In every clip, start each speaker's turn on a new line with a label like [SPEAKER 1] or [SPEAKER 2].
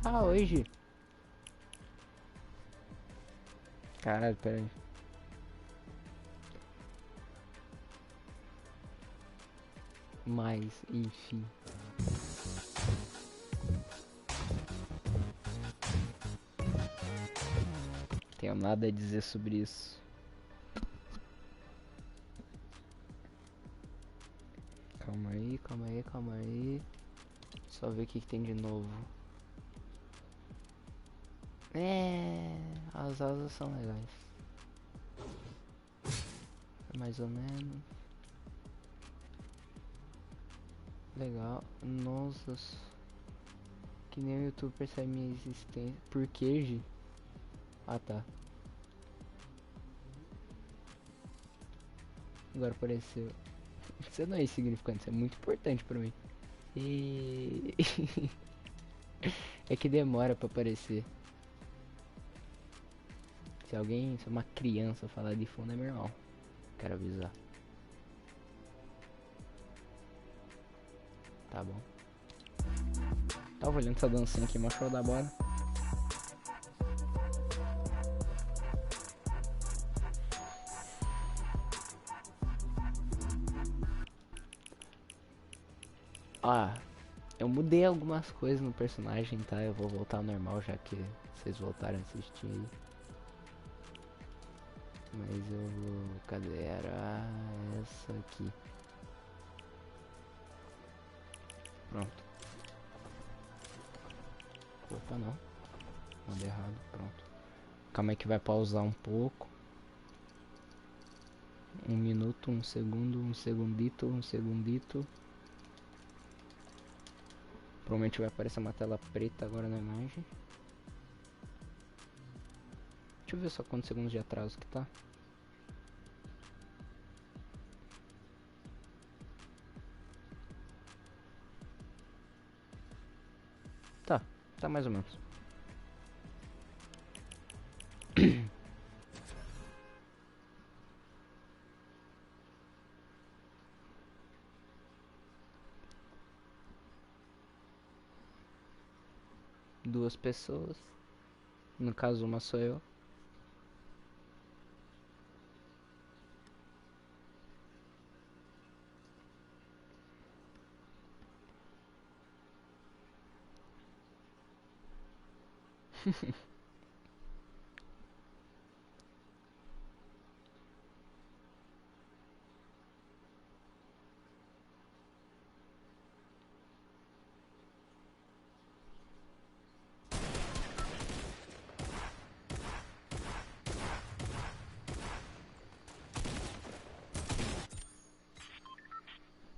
[SPEAKER 1] Ah, hoje. Caralho, pera aí. Mas, enfim. Tenho nada a dizer sobre isso. Calma aí, calma aí, calma aí. Só ver o que tem de novo. As asas são legais. Mais ou menos. Legal. Nossa. Que nem o YouTube percebe minha existência. Por que, Gi? Ah, tá. Agora apareceu. Isso não é insignificante, isso é muito importante pra mim. E... é que demora pra aparecer. Se uma criança falar de fundo é meu irmão. Quero avisar. Tá bom. Tava olhando essa dancinha aqui, mó show da bola. Ah, eu mudei algumas coisas no personagem, tá? Eu vou voltar ao normal já que vocês voltaram a assistir aí. Mas eu vou... Cadê? Era essa aqui. Pronto. Opa, não. Mandei errado, pronto. Calma aí que vai pausar um pouco. 1 minuto, 1 segundo, 1 segundito, 1 segundito. Provavelmente vai aparecer uma tela preta agora na imagem. Deixa eu ver só quantos segundos de atraso que tá. Tá mais ou menos. Duas pessoas. No caso, uma sou eu.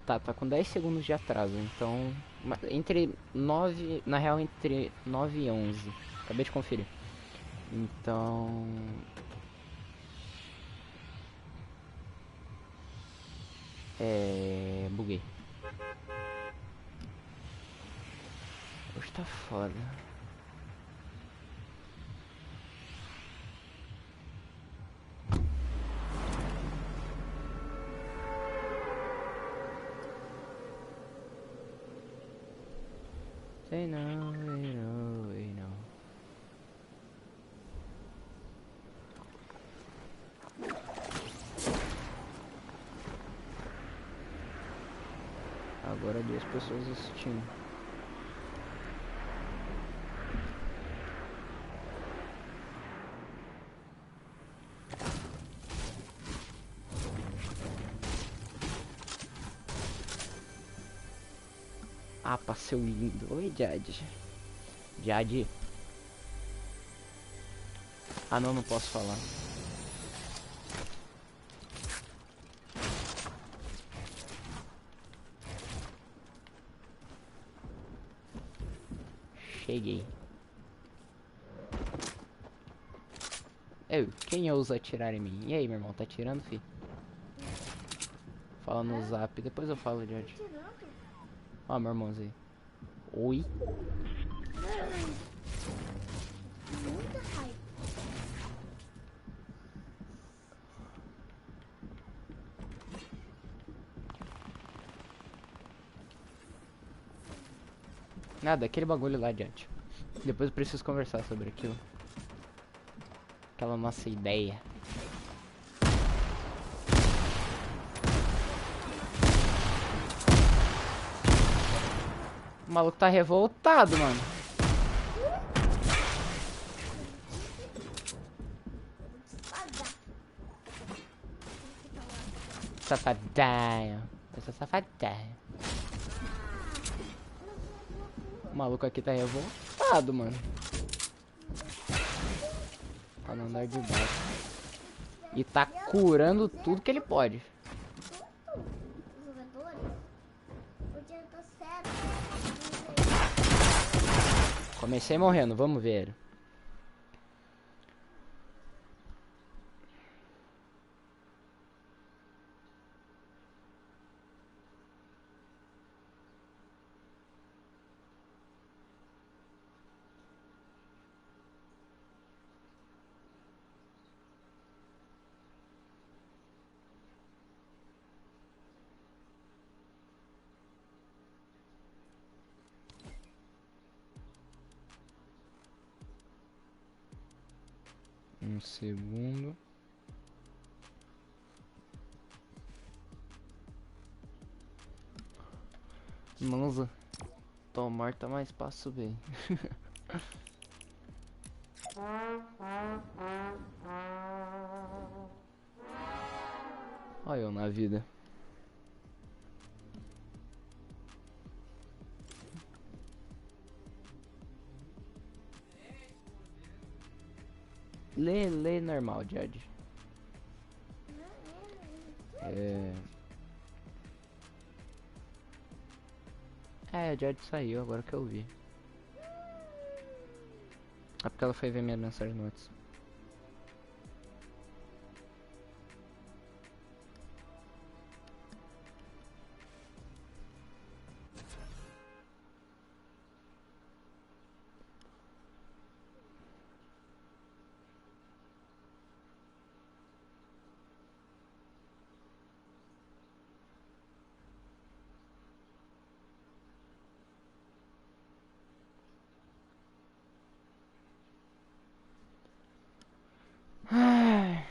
[SPEAKER 1] Tá com 10 segundos de atraso, então... Entre 9... Na real, entre 9 e 11. Acabei de conferir. Então... Buguei. Hoje tá foda. Sei não, sei não, sei não. Agora 2 pessoas assistindo. Ah, pra seu lindo. Oi, Jade. Jade. Ah, não posso falar. Cheguei. Quem ousa atirar em mim? E aí, meu irmão, tá atirando, fi? Fala no zap, depois eu falo, Jade. Ó, meu irmãozinho. Oi?
[SPEAKER 2] Muita raiva.
[SPEAKER 1] Nada, aquele bagulho lá, Jade. Depois eu preciso conversar sobre aquilo. Aquela nossa ideia. O maluco tá revoltado, mano. Safadinho. Essa safadinha. O maluco aqui tá revoltado, mano. Tá no andar de baixo. E tá curando tudo que ele pode.
[SPEAKER 2] Os jogadores podiam estar certo.
[SPEAKER 1] Comecei morrendo, vamos ver. Um segundo. Nossa, tô morta, mas passo bem. Olha eu na vida. Lê normal, Jade. A Jade saiu, agora que eu vi. É porque ela foi ver minha mensagem no WhatsApp. Ai.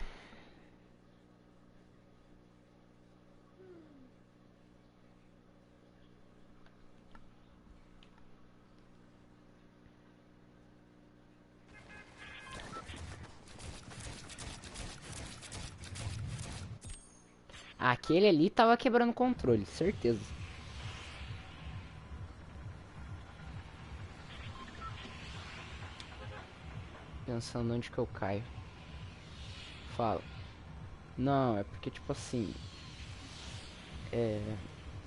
[SPEAKER 1] Aquele ali tava quebrando o controle, certeza. Pensando onde que eu caio. Fala. Não, é porque tipo assim.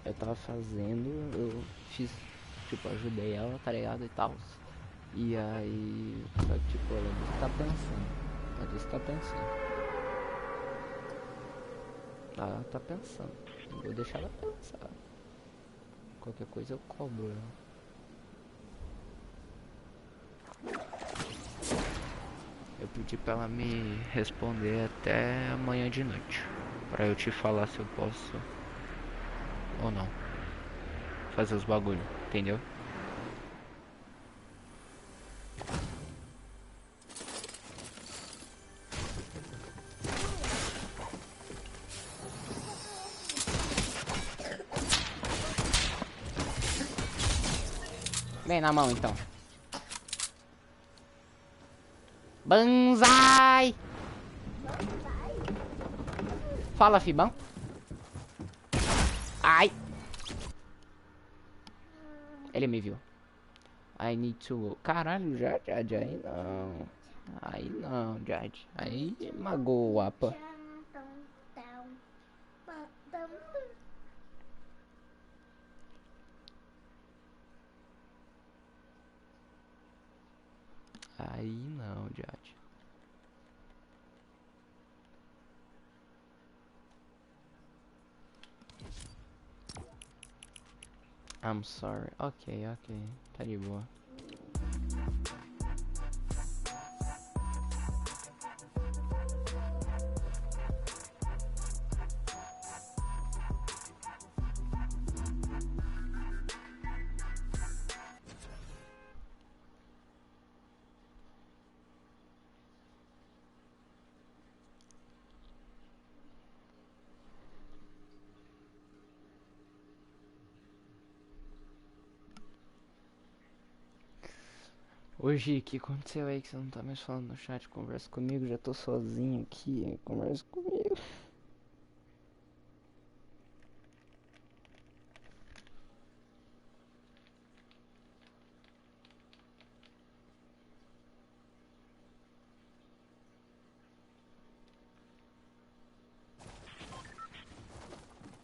[SPEAKER 1] Eu tava fazendo, eu fiz, tipo, ajudei ela, tá ligado, e tal. E aí, só que, tipo, ela disse que tá pensando. Ela disse que tá pensando. Ela tá pensando. Eu vou deixar ela pensar. Qualquer coisa eu cobro ela. Eu pedi pra ela me responder até amanhã de noite. Pra eu te falar se eu posso ou não fazer os bagulho, entendeu? Vem na mão então. Banzai! Fala, Fibão. Ai! Ele me viu. I need to go. Caralho, Jade, aí não. Aí não, Jade. Aí magoou o APA. Aí não, Jade. I'm sorry. Ok. Tá de boa. Ô Gi, o que aconteceu aí que você não tá mais falando no chat? Conversa comigo, já tô sozinho aqui. Conversa comigo.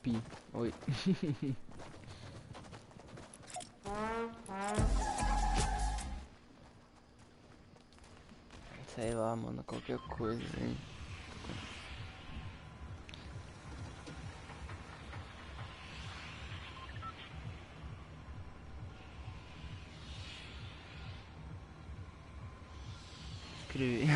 [SPEAKER 1] Pi, oi. Sei lá, mano, qualquer coisa, hein. Escrevi.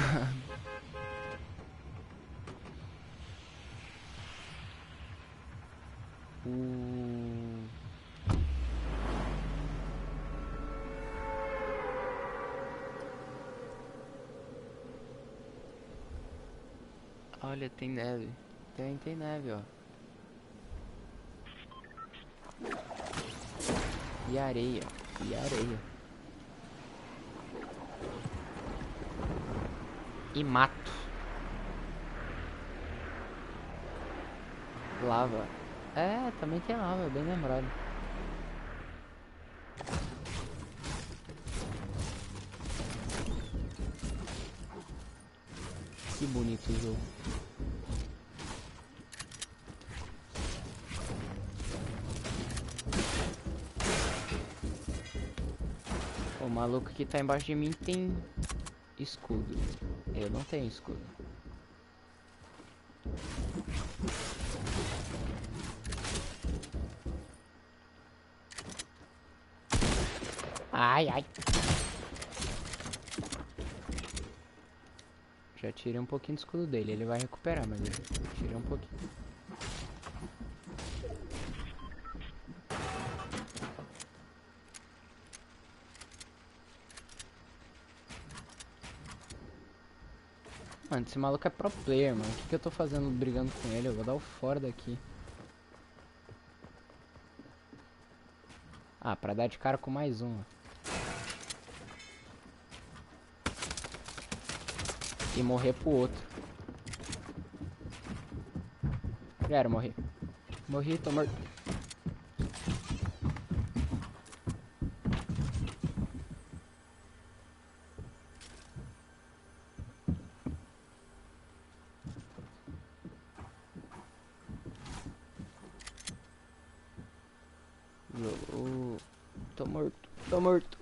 [SPEAKER 1] Olha, tem neve. Tem neve, ó. E areia. E areia. E mato. Lava. É, também tem lava, bem lembrado. Que bonito o jogo. O maluco que tá embaixo de mim tem escudo. Eu não tenho escudo. Ai, ai. Já tirei um pouquinho do escudo dele. Ele vai recuperar, mas eu tirei um pouquinho. Mano, esse maluco é pro player, mano. O que eu tô fazendo brigando com ele? Eu vou dar o fora daqui. Ah, pra dar de cara com mais um. E morrer pro outro. Já era, morri. Morri, tô morto. Tô morto, tô morto.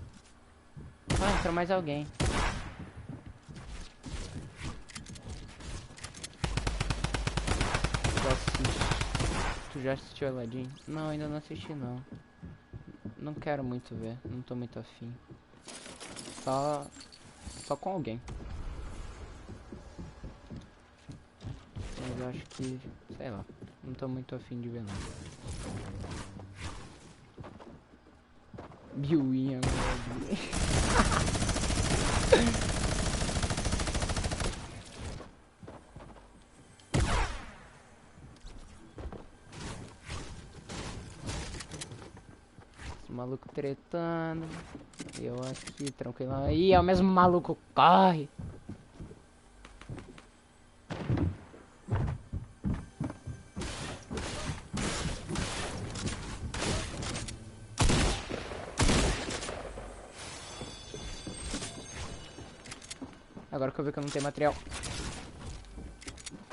[SPEAKER 1] Ah, entrou mais alguém. Tu já assistiu Aladdin? Não, ainda não assisti não. Não quero muito ver, não tô muito afim. Só com alguém. Mas eu acho que, sei lá, não tô muito afim de ver não. Biuinha, mano. Esse maluco tretando. Eu aqui, tranquilo. Ih, é o mesmo maluco, corre! Agora que eu vi que eu não tenho material.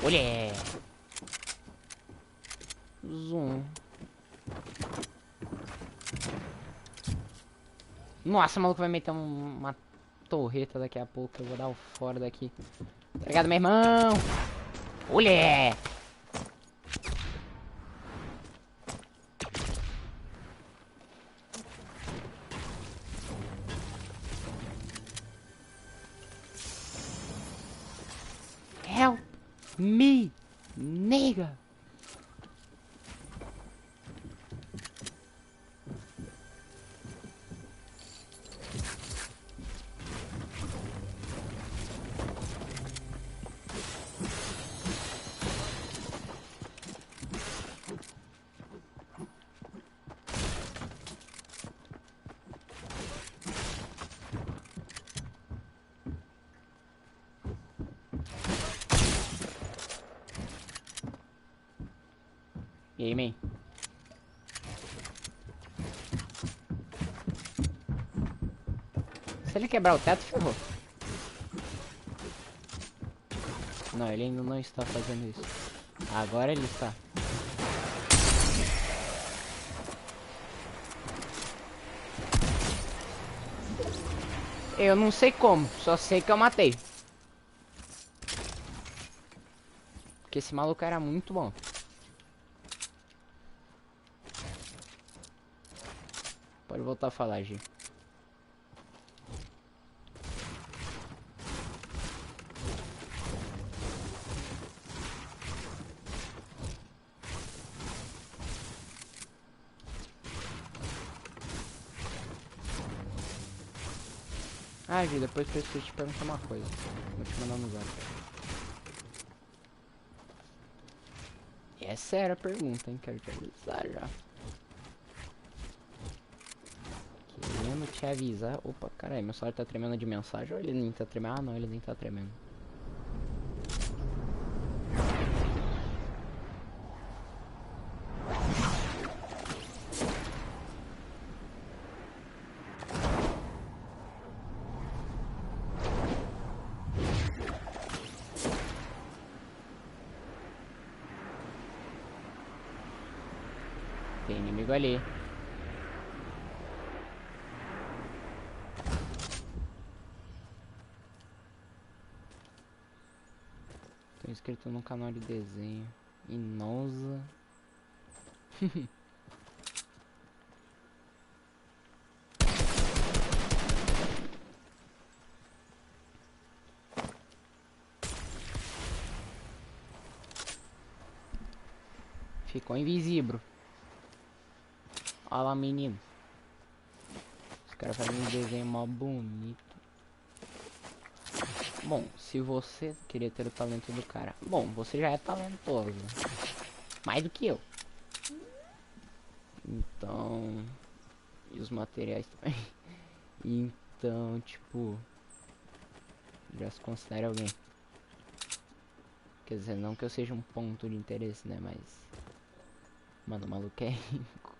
[SPEAKER 1] Olha! Zoom. Nossa, o maluco vai meter uma torreta daqui a pouco. Eu vou dar o fora daqui. Obrigado, meu irmão! Olha! Help me, nigga! aí, man? Se ele quebrar o teto, ferrou. Não, ele ainda não está fazendo isso. Agora ele está. Eu não sei como, só sei que eu matei. Porque esse maluco era muito bom. Pode voltar a falar, Gi. Ah, Gi, depois preciso te perguntar uma coisa. Vou te mandar no zap. E é séria a pergunta, hein? Quero te avisar já. Querendo te avisar. Opa, caralho, meu celular tá tremendo de mensagem ou ele nem tá tremendo? Ah, não, ele nem tá tremendo. Tem inimigo ali. Tô inscrito no canal de desenho. Inosa. Ficou invisível. Olha lá, menino. Os caras fazem um desenho mó bonito. Bom, se você queria ter o talento do cara... Bom, você já é talentoso. Mais do que eu. Então... E os materiais também. Então, tipo... Já se considera alguém. Quer dizer, não que eu seja um ponto de interesse, né? Mas... Mano, o maluco é rico.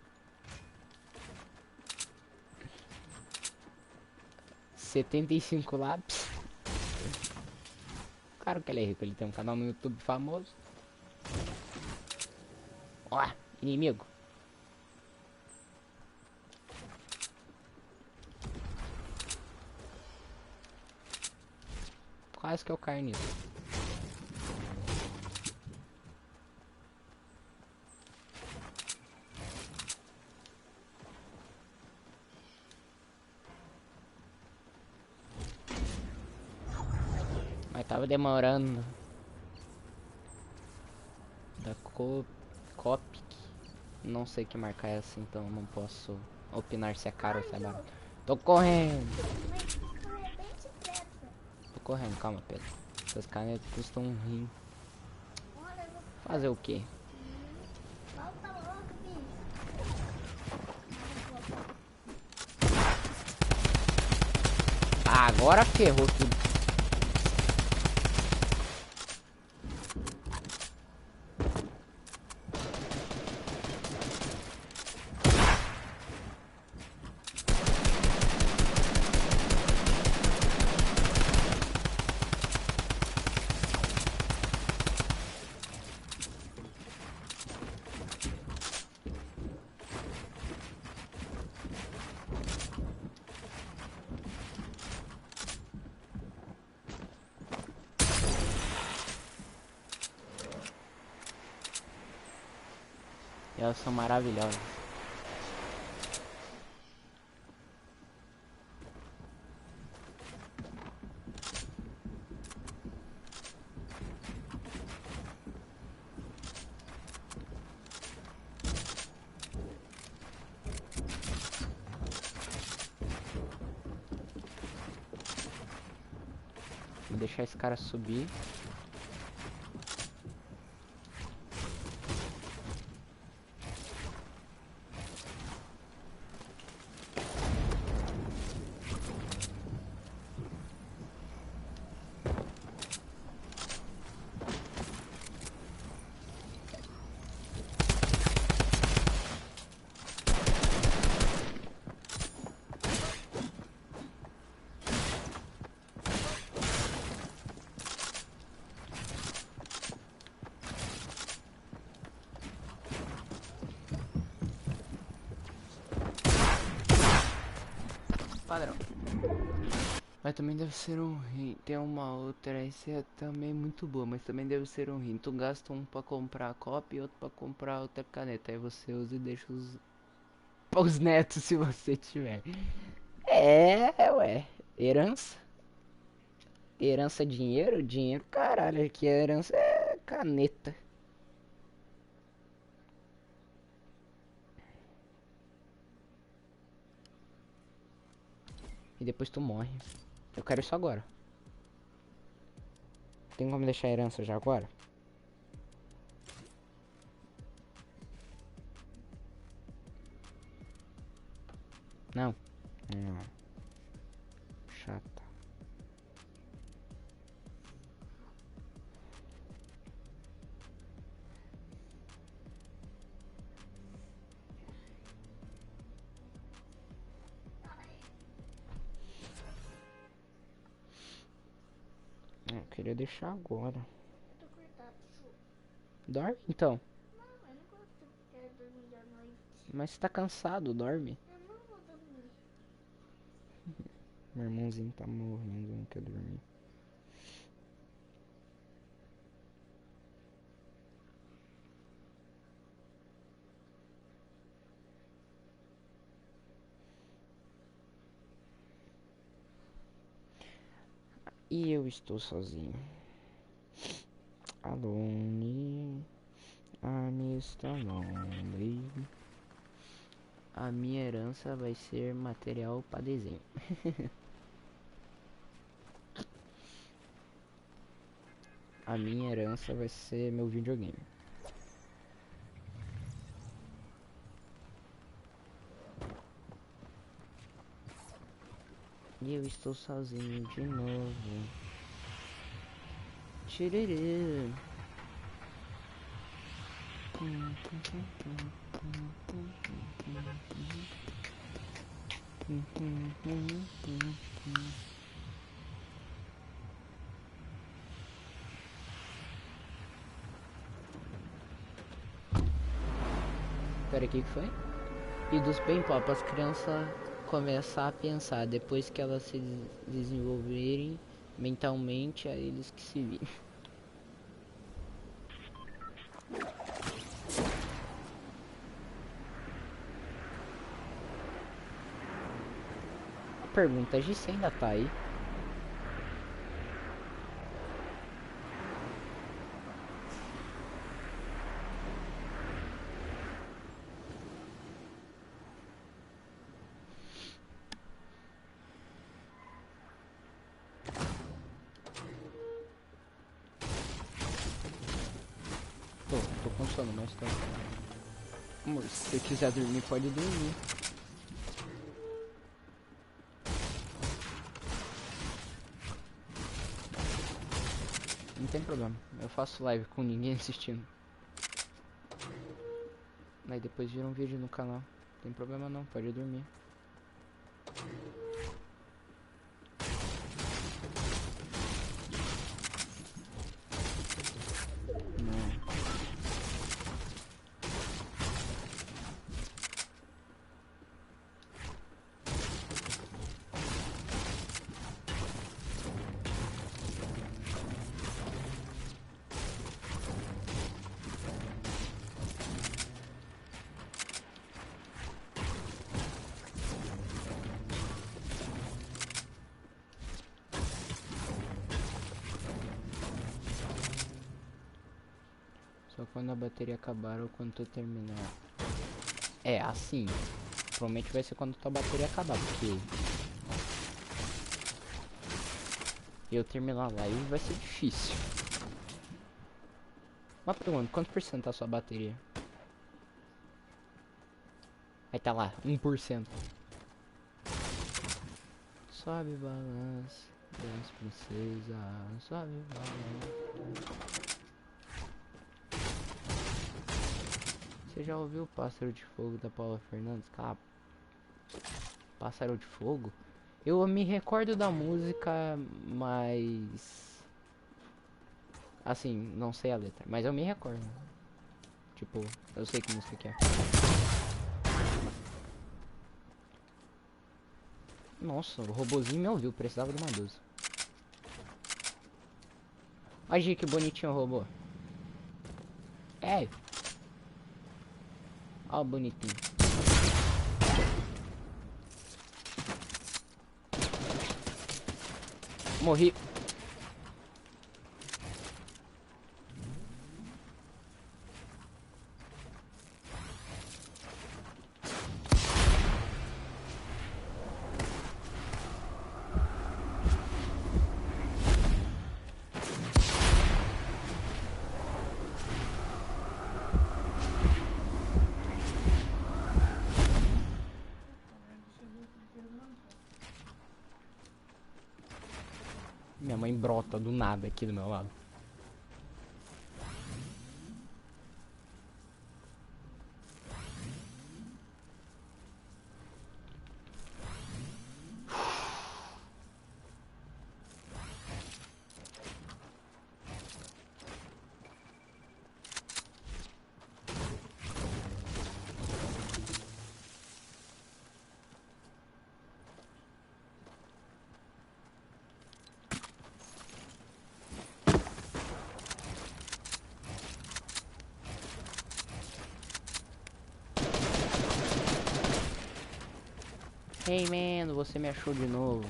[SPEAKER 1] 75 lápis. Claro que ele é rico, ele tem um canal no YouTube famoso. Ó, inimigo. Quase que eu caio nisso. Mas tava demorando. Da Copic. Não sei que marca é essa, então não posso opinar se é caro ou se é barato. Tô correndo. Tô correndo, calma, Pedro. Essas canetas custam um rim. Fazer o quê? Ah, agora ferrou tudo. Elas são maravilhosas. Vou deixar esse cara subir. padrão. Mas também deve ser um rim. Tem uma outra, essa é também muito boa, mas também deve ser um rim. Tu gasta um pra comprar a cópia e outro pra comprar outra caneta. Aí você usa e deixa os netos se você tiver. Ué. Herança? Herança é dinheiro? Dinheiro, caralho. Aqui a herança é caneta. E depois tu morre. Eu quero isso agora. Tem como deixar a herança já agora? Não. Não. Chata. Eu queria deixar agora.
[SPEAKER 2] Tô cortado, Chu.
[SPEAKER 1] Dorme então.
[SPEAKER 2] Não, eu não gosto de quero dormir à noite.
[SPEAKER 1] Mas você tá cansado, dorme.
[SPEAKER 2] Eu não vou dormir.
[SPEAKER 1] Meu irmãozinho tá morrendo, não quer dormir. E eu estou sozinho. Alone. I'm still lonely. A minha herança vai ser material para desenho. A minha herança vai ser meu videogame. E eu estou sozinho de novo. Tchiriri. Pera, o que foi? E dos bem pop, as crianças começar a pensar depois que elas se desenvolverem mentalmente, é eles que se virem. Pergunta, a Giz ainda tá aí? Tô com sono, mas tô. Amor, se você quiser dormir, pode dormir. Não tem problema, eu faço live com ninguém assistindo. Aí depois vira um vídeo no canal. Não tem problema não, pode dormir. Não. Só quando a bateria acabar ou quando tu terminar. É, assim. Provavelmente vai ser quando tua bateria acabar, porque eu terminar a live vai ser difícil. Uma pergunta, quanto por cento tá a sua bateria? Aí tá lá, 1%. Sobe balança, dança princesa, sobe balança. Você já ouviu o Pássaro de Fogo da Paula Fernandes? Cara, Pássaro de Fogo? Eu me recordo da música, mas assim, não sei a letra, mas eu me recordo. Tipo, eu sei que música que é. Nossa, o robozinho me ouviu, precisava de uma 12. Olha, Gi, que bonitinho o robô. É. Ó, bonitinho. Morri. Minha mãe brota do nada aqui do meu lado. Hey, man, você me achou de novo.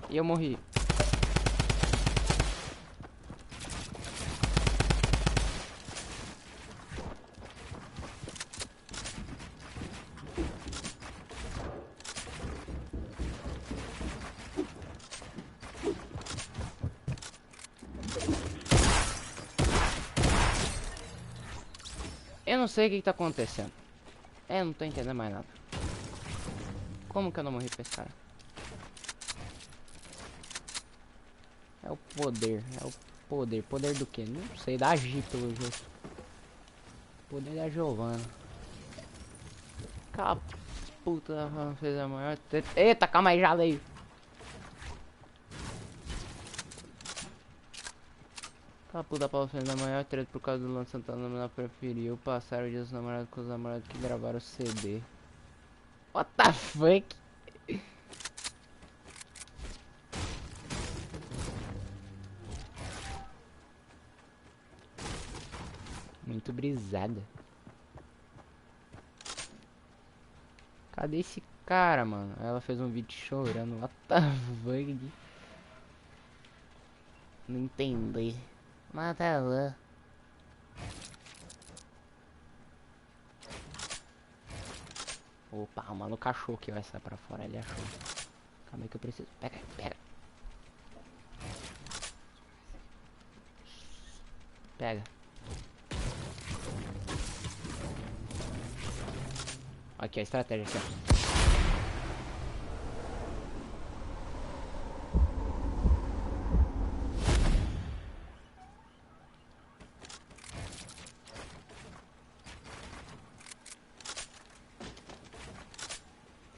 [SPEAKER 1] E eu morri. Eu não sei o que tá acontecendo. Eu não tô entendendo mais nada. Como que eu não morri pra esse cara? É o poder, é o poder. Poder do que? Não sei, da G pelo jeito. Poder da Giovanna. Aquela puta fez a maior treta. Eita, calma aí, já leio. Aquela puta Paula fez a maior treta por causa do Luan Santana. Ela preferiu passar o dia dos namorados com os namorados que gravaram o CD. What the fuck? Muito brisada. Cadê esse cara, mano? Ela fez um vídeo chorando. What the fuck? Não entendi. Mata lá. Opa, mano, o cachorro que vai sair pra fora, ele achou. Calma aí que eu preciso. Pega, pega. Pega. Aqui, a estratégia aqui, ó.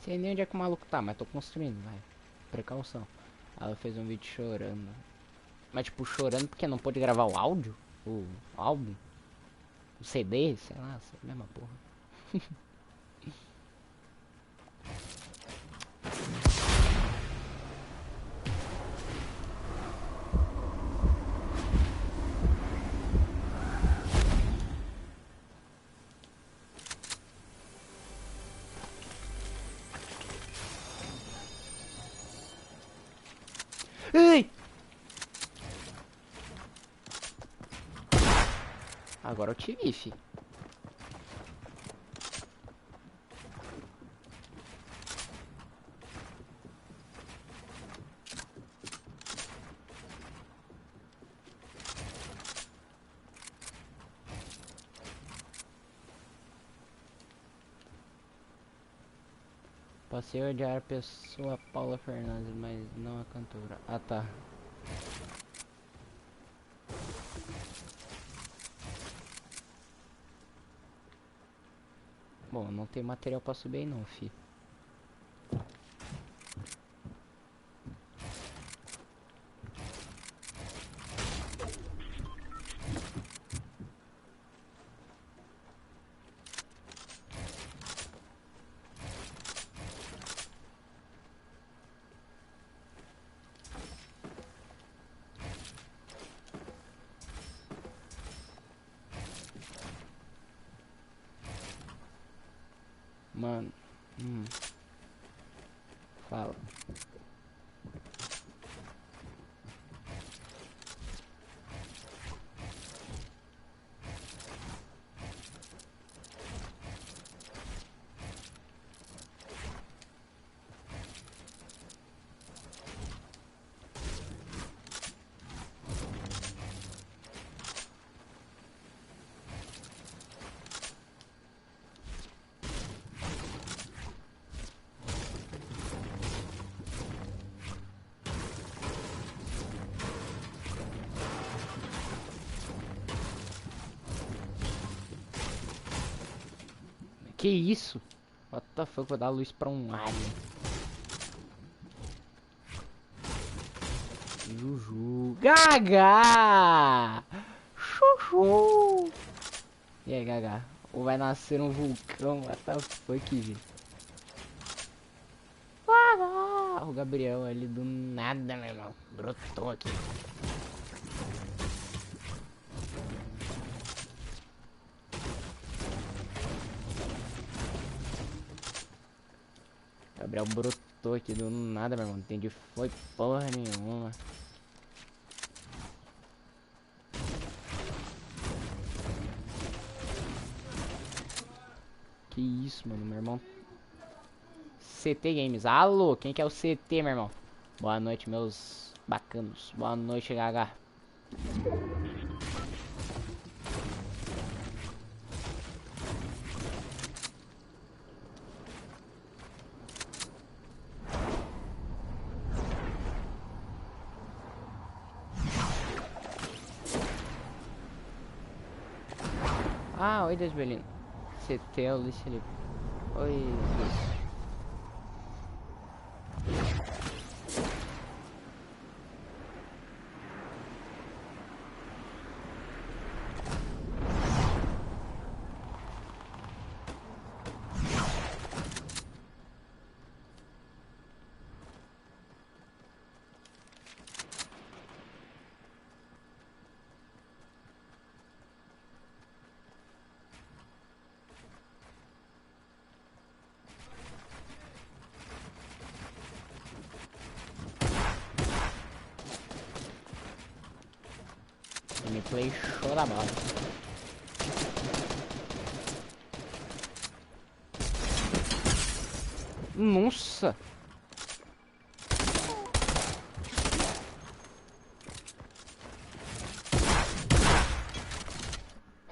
[SPEAKER 1] Sei nem onde é que o maluco tá, mas tô construindo, vai. Precaução. Ela fez um vídeo chorando. Mas tipo, chorando porque não pôde gravar o áudio? O álbum? O CD? Sei lá, essa mesma porra. Ei! Agora eu te vi, fi. Passei a odiar a pessoa Paula Fernandes, mas não a cantora. Ah, tá. Bom, não tem material pra subir aí não, fi. Mano. Fala. Que isso? What the fuck, vou dar luz pra um alien. Juju. Gaga! Chuchu! E aí, Gaga? Ou vai nascer um vulcão? What the fuck, gente? Gaga! O Gabriel ali do nada, meu irmão. Brotou aqui. Gabriel brotou aqui do nada, meu irmão. Não entendi foi porra nenhuma. Que isso, mano, meu irmão. CT Games. Alô, quem que é o CT, meu irmão? Boa noite, meus bacanos. Boa noite, Gaga. Ah, oi, Desbelino. CT é o lixo ali. Oi, Deus. Gameplay show da bola. Nossa!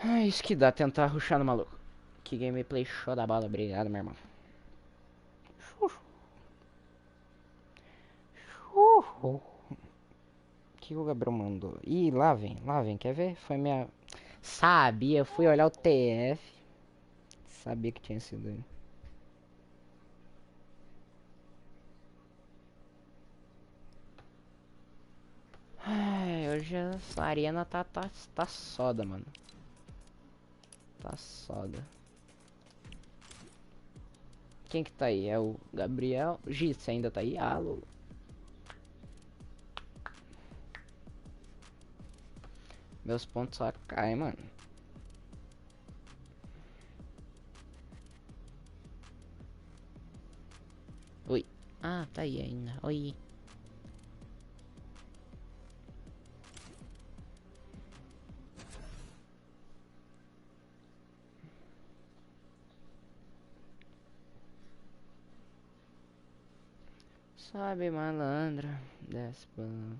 [SPEAKER 1] É isso que dá, tentar rushar no maluco. Que gameplay show da bola, obrigado, meu irmão. O que o Gabriel mandou? Ih, lá vem, quer ver? Foi minha... Sabia, fui olhar o TF. Sabia que tinha sido ele. Ai, hoje essa arena tá soda, mano. Tá soda. Quem que tá aí? É o Gabriel. Gitz ainda tá aí? Alô. Meus pontos só caem, mano. Oi. Ah, tá aí ainda. Oi. Sobe, malandra. Desce, pão.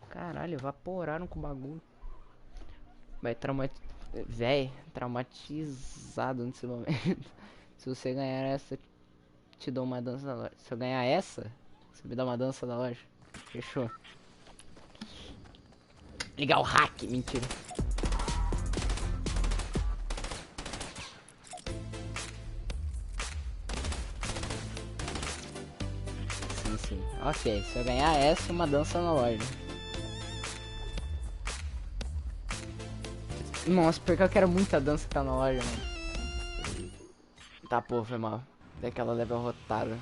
[SPEAKER 1] Caralho, evaporaram com o bagulho. Vai traumatizado nesse momento. Se você ganhar essa, te dou uma dança da loja. Se eu ganhar essa, você me dá uma dança da loja. Fechou. Ligar o hack, mentira. Sim. Ok, se eu ganhar essa, uma dança na loja. Nossa, porque eu quero muita dança que tá na loja, mano. Tá, pô, foi mal. Daquela level rotada.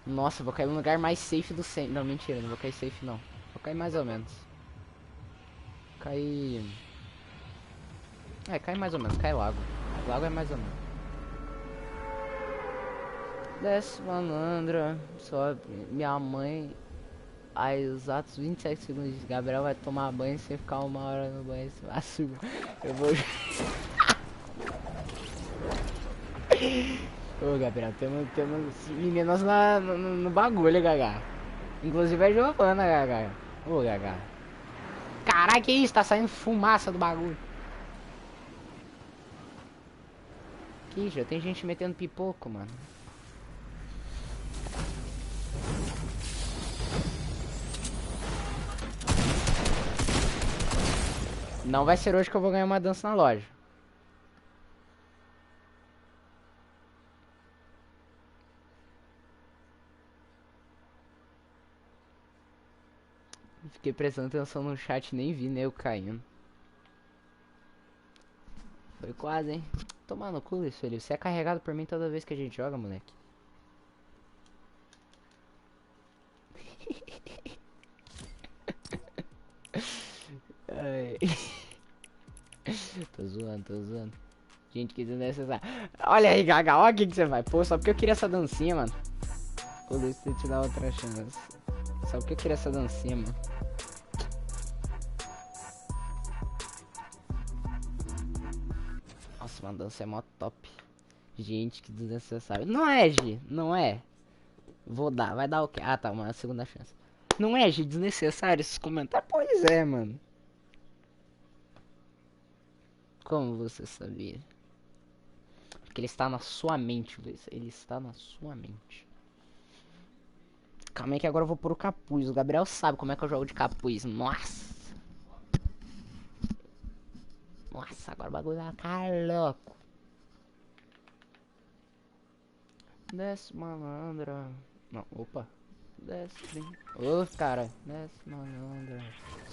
[SPEAKER 1] Nossa, eu vou cair no lugar mais safe do centro. Não, mentira, não vou cair safe não. Vou cair mais ou menos. Cair... É, cai mais ou menos, cai lago. Lago é mais ou menos. Desce, malandra. Sobe. Minha mãe... Há exatos 27 segundos. Gabriel vai tomar banho sem ficar 1 hora no banho. Eu vou... Ô, Gabriel, temos meninas no bagulho, Gaga. Inclusive a Giovana, Gaga. Ô, Gaga. Caralho, que isso? Tá saindo fumaça do bagulho. Que já tem gente metendo pipoco, mano. Não vai ser hoje que eu vou ganhar uma dança na loja. Fiquei prestando atenção no chat, nem vi, né, eu caindo. Foi quase, hein? Tomar no cu, isso, Felipe. Você é carregado por mim toda vez que a gente joga, moleque. Ai. Tô zoando, tô zoando. Gente, que desnecessário. Olha aí, Gaga, olha o que você vai. Pô, só porque eu queria essa dancinha, mano. Ô, Luiz, se te dar outra chance. Só porque eu queria essa dancinha, mano. Nossa, uma dança é mó top. Gente, que desnecessário. Não é, Gi, não é. Vou dar, vai dar o quê? Ah, tá, uma segunda chance. Não é, Gi, desnecessário esses comentários? Pois é, mano. Como você sabia? Porque ele está na sua mente, Luiz. Ele está na sua mente. Calma aí que agora eu vou pôr o capuz. O Gabriel sabe como é que eu jogo de capuz. Nossa. Nossa, agora o bagulho vai ficar louco. Desce, malandra. Não, opa. Desce, ô, cara. Desce, malandra.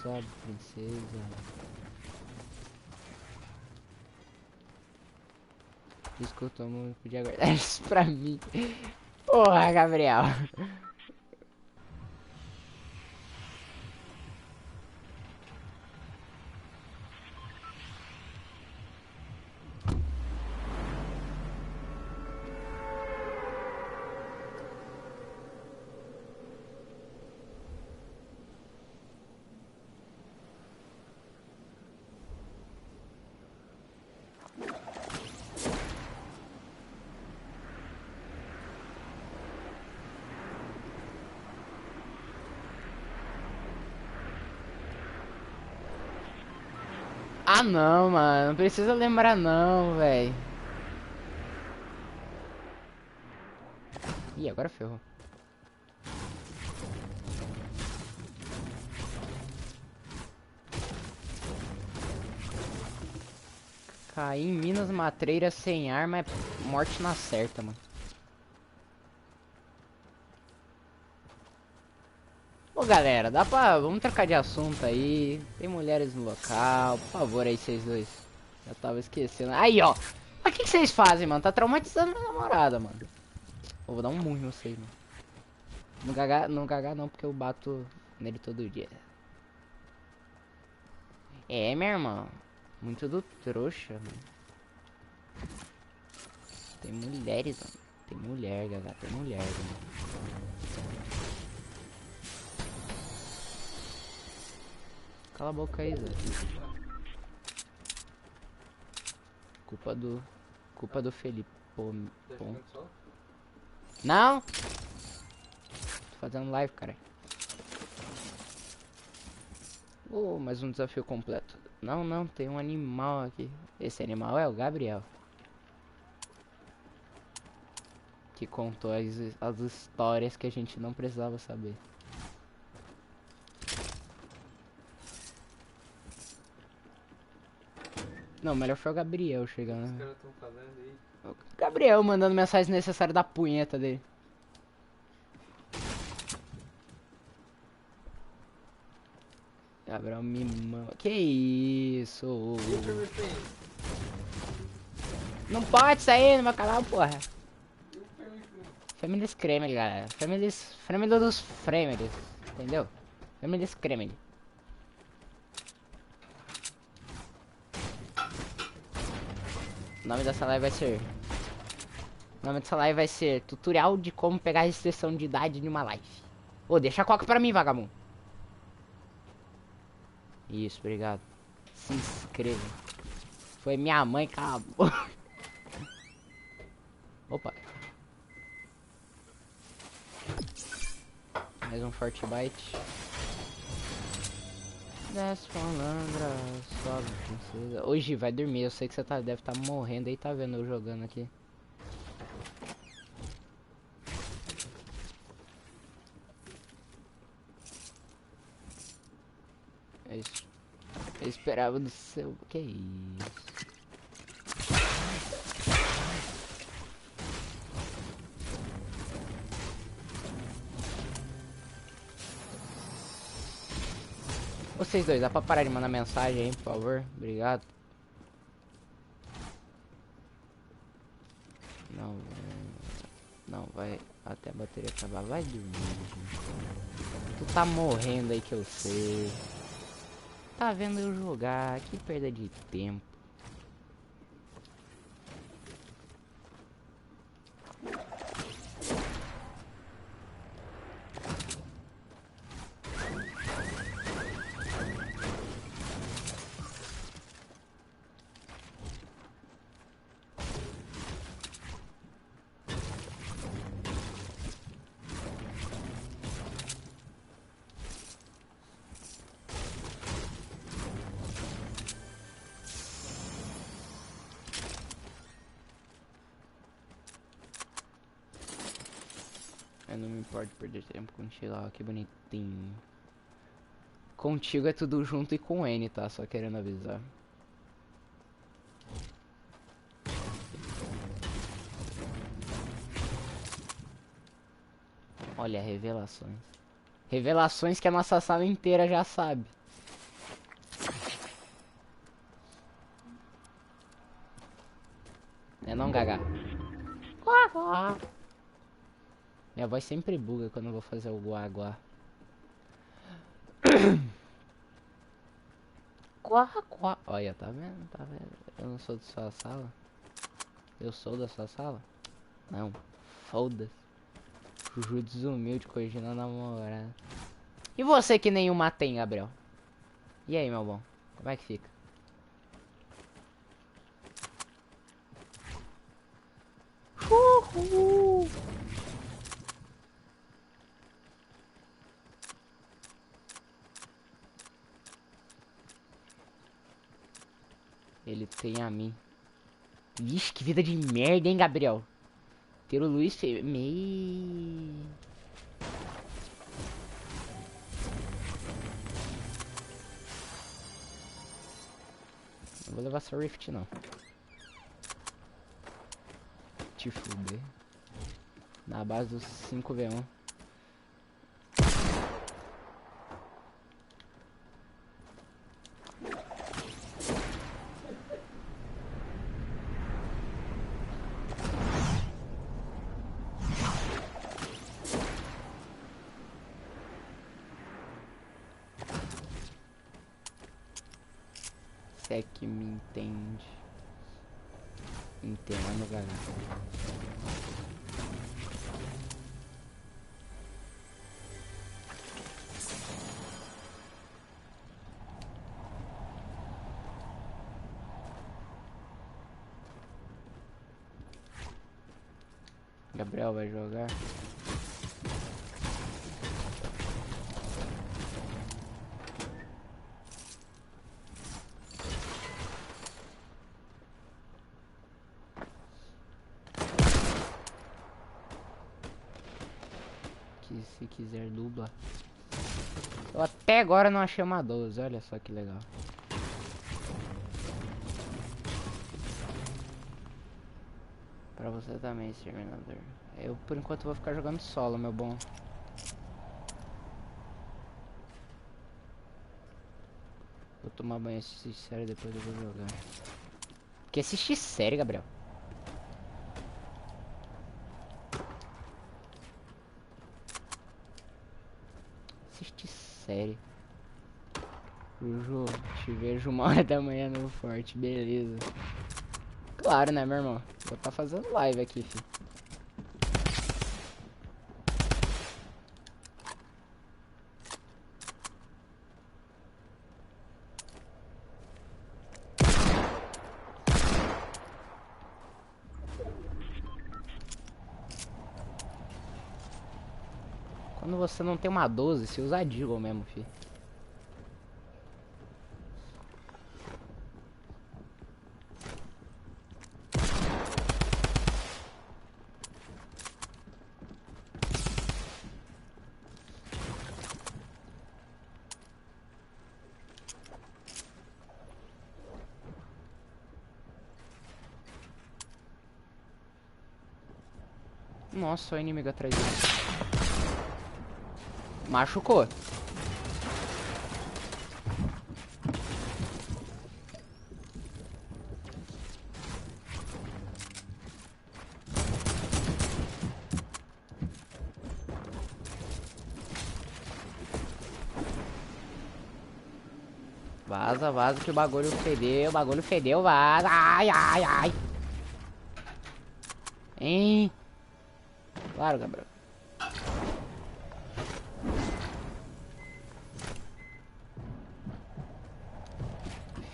[SPEAKER 1] Sobe, princesa. Escuta, amor. Podia guardar isso pra mim. Porra, Gabriel. Ah, não, mano. Não precisa lembrar, não, velho. Ih, agora ferrou. Cair em Minas Matreiras sem arma é morte na certa, mano. Ô, galera, dá pra... Vamos trocar de assunto aí. Tem mulheres no local. Por favor, aí, vocês dois. Já tava esquecendo. Aí, ó. Mas o que vocês fazem, mano? Tá traumatizando minha namorada, mano. Eu vou dar um murro em vocês, mano. Não, não, porque eu bato nele todo dia. É, meu irmão. Muito do trouxa, mano. Tem mulheres, mano. Tem mulher, Gaga. Tem mulher, mano. Cala a boca aí, Zé. Culpa do Felipe. Pô. Não! Tô fazendo live, cara. Oh, mais um desafio completo. Não, não, tem um animal aqui. Esse animal é o Gabriel. Que contou as histórias que a gente não precisava saber. Não, melhor foi o Gabriel chegando.
[SPEAKER 3] Os caras tão fazendo aí.
[SPEAKER 1] O Gabriel mandando mensagem necessária da punheta dele. Gabriel me mama. Que isso? Não pode sair no meu canal, porra. Famílias Kremlin, galera. Família dos Fremels. Entendeu? Famílias Kremlin. O nome dessa live vai ser... O nome dessa live vai ser tutorial de como pegar a restrição de idade em uma live. Ô, deixa a coca pra mim, vagabundo. Isso, obrigado. Se inscreva. Foi minha mãe, acabou. Opa. Mais um Fortnite. Desce malandra, sobe princesa. Hoje vai dormir, eu sei que você deve estar morrendo aí, tá vendo eu jogando aqui. Eu esperava do seu... Que isso? Vocês dois, dá pra parar de mandar mensagem aí, por favor? Obrigado. Não, não vai até a bateria acabar. Vai dormir, gente. Tu tá morrendo aí que eu sei. Tá vendo eu jogar, que perda de tempo. Eu não me importo perder tempo contigo, ó, que bonitinho. Contigo é tudo junto e com N, tá? Só querendo avisar. Olha, revelações. Revelações que a nossa sala inteira já sabe. É não, Gaga? Minha voz sempre buga quando eu vou fazer o guá-guá. Quá. Olha, tá vendo? Tá vendo? Eu não sou da sua sala. Eu sou da sua sala? Não. Foda-se. Juju desumilde, corrigindo a namorada. E você que nenhuma tem, Gabriel? E aí, meu bom? Como é que fica? Uhul. Ele tem a mim. Vixe, que vida de merda, hein, Gabriel? Ter o Luiz feio. Não vou levar essa Rift, não. Te fuder. Na base dos 5v1. Se é que me entende. Entendo, galera. Gabriel vai jogar. Que se quiser dubla. Eu até agora não achei uma 12, olha só que legal. Pra você também, exterminador. Eu por enquanto vou ficar jogando solo, meu bom. Vou tomar banho e assistir série, depois eu vou jogar. Que assistir série, Gabriel? assistir série. Juju, te vejo 1h da manhã no Forte, beleza. Claro, né, meu irmão? Vou tá fazendo live aqui, fi. Quando você não tem uma 12, você usa a Deagle mesmo, fi. Nossa, o inimigo atrás dele. Machucou. Vaza, vaza que o bagulho fedeu, vaza. Ai, ai, ai. Hein? Claro, Gabriel.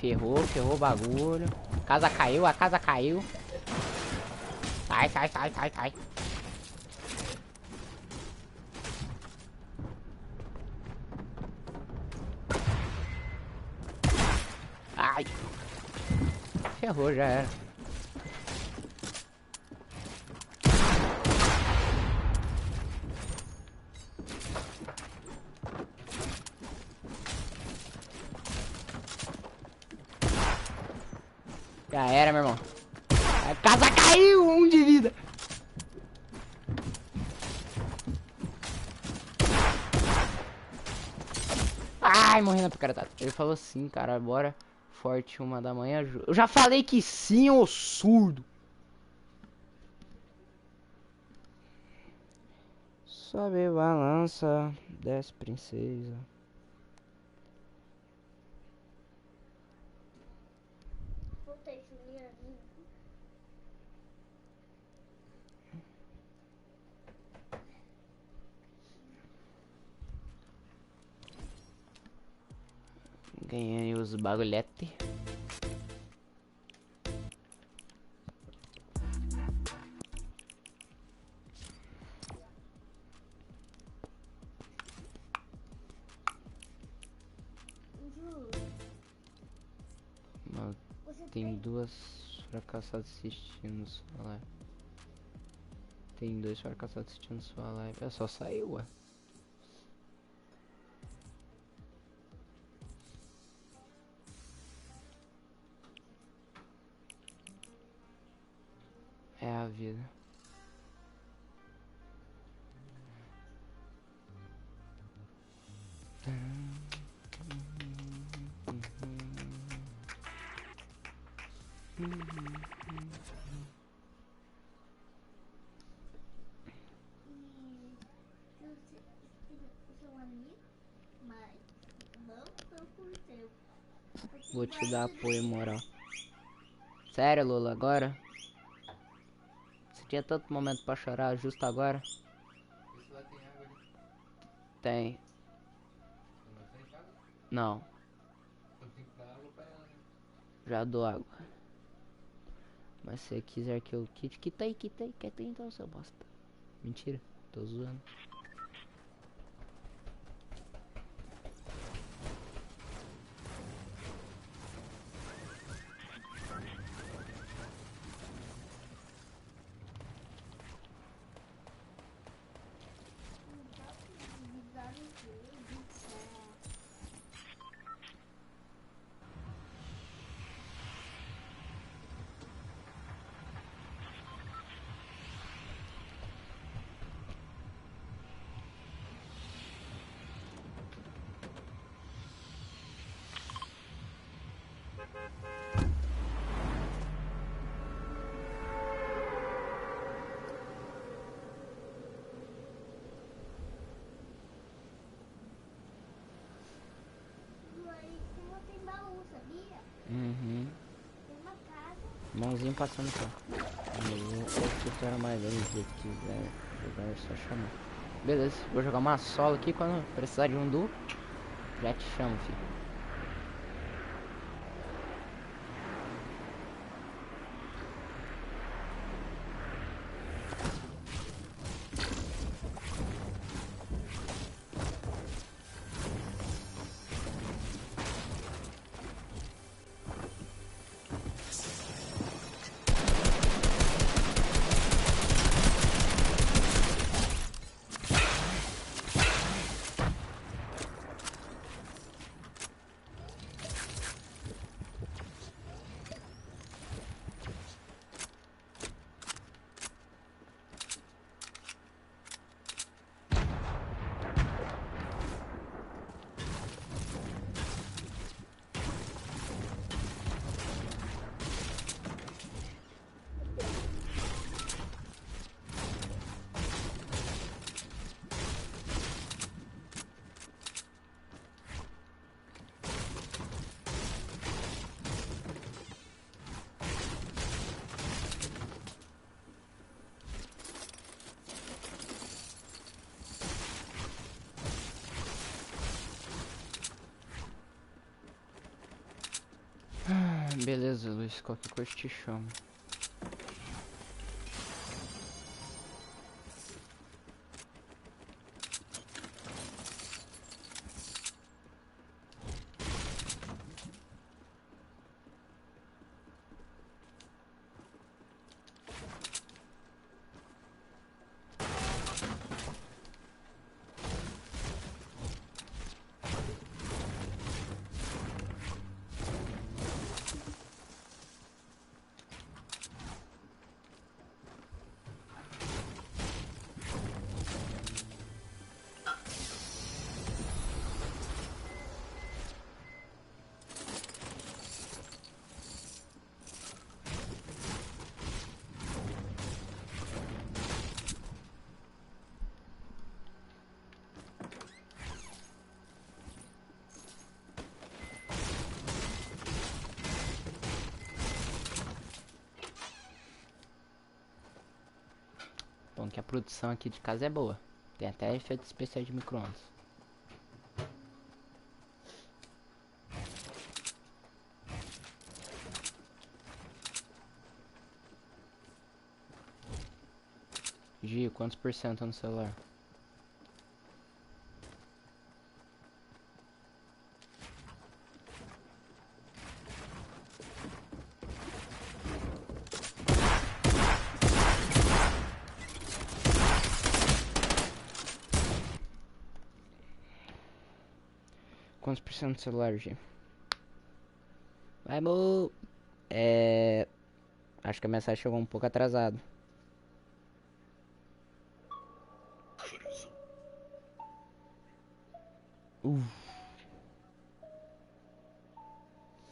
[SPEAKER 1] Ferrou, ferrou o bagulho. A casa caiu, a casa caiu. Sai, sai, sai, sai, sai. Ai. Ferrou, já era. Já era, meu irmão. A casa caiu, 1 de vida. Ai, morri na picaretada. Ele falou sim, cara, bora. Forte 1h da manhã. Eu já falei que sim, ô surdo. Sobe balança, desce princesa.
[SPEAKER 2] Voltei, Juliane.
[SPEAKER 1] Ganhei os bagulhete.
[SPEAKER 2] Ju,
[SPEAKER 1] Mano,
[SPEAKER 2] você
[SPEAKER 1] tem 2 fracassados assistindo sua live. Tem 2 fracassados assistindo sua live. É só sair, ué. É a vida.
[SPEAKER 2] o seu amigo, mas não foi por seu.
[SPEAKER 1] Vou te dar apoio moral. Sério, Lula, agora? Você tinha tanto momento pra chorar justo agora?
[SPEAKER 3] Esse lá tem água ali.
[SPEAKER 1] Tem.
[SPEAKER 3] Tem bastante água?
[SPEAKER 1] Não,
[SPEAKER 3] Então tem que dar água pra ela, né?
[SPEAKER 1] já dou água. Mas se você quiser que eu quite, quita aí, quita aí. Quita aí então, seu bosta. Mentira, tô zoando. Mãozinho passando só. Ou se for mais vezes se quiser jogar é só chamar. Beleza, vou jogar uma solo aqui. Quando precisar de um duo, já te chamo, filho. Beleza, Luiz, qualquer coisa te chamo. Bom, que a produção aqui de casa é boa. Tem até efeitos especiais de micro-ondas. Gi, quantos por cento no celular? Quantos por cento no celular, Gi? Vai, mo! Acho que a mensagem chegou um pouco atrasado.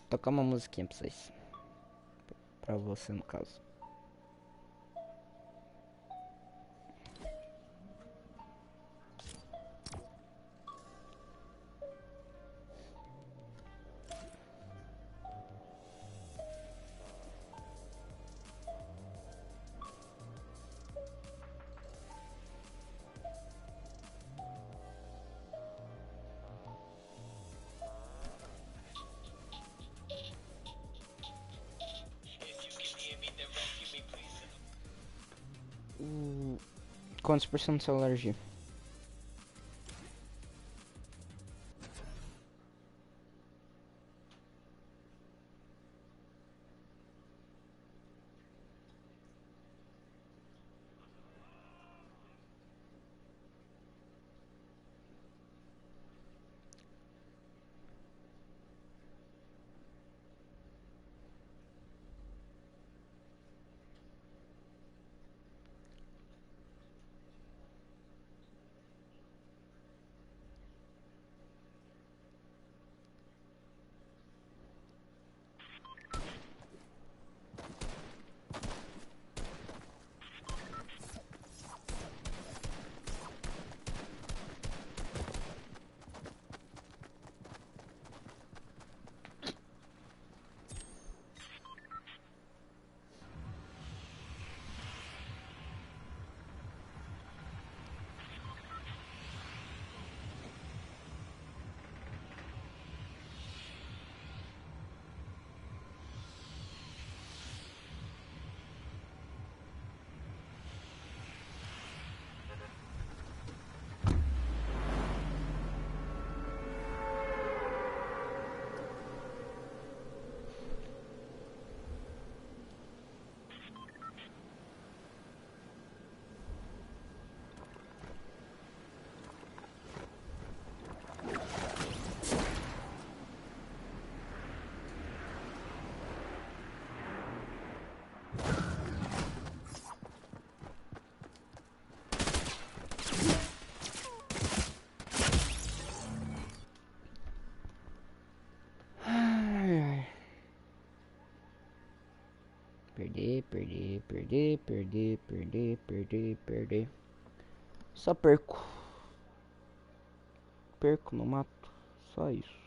[SPEAKER 1] Tocar uma musiquinha pra vocês. Pra você, no caso. Quantos por cento do celular, Gi? perder, perder, perder, perder, perder, perder, perder. Só perco. Perco, não mato. Só isso.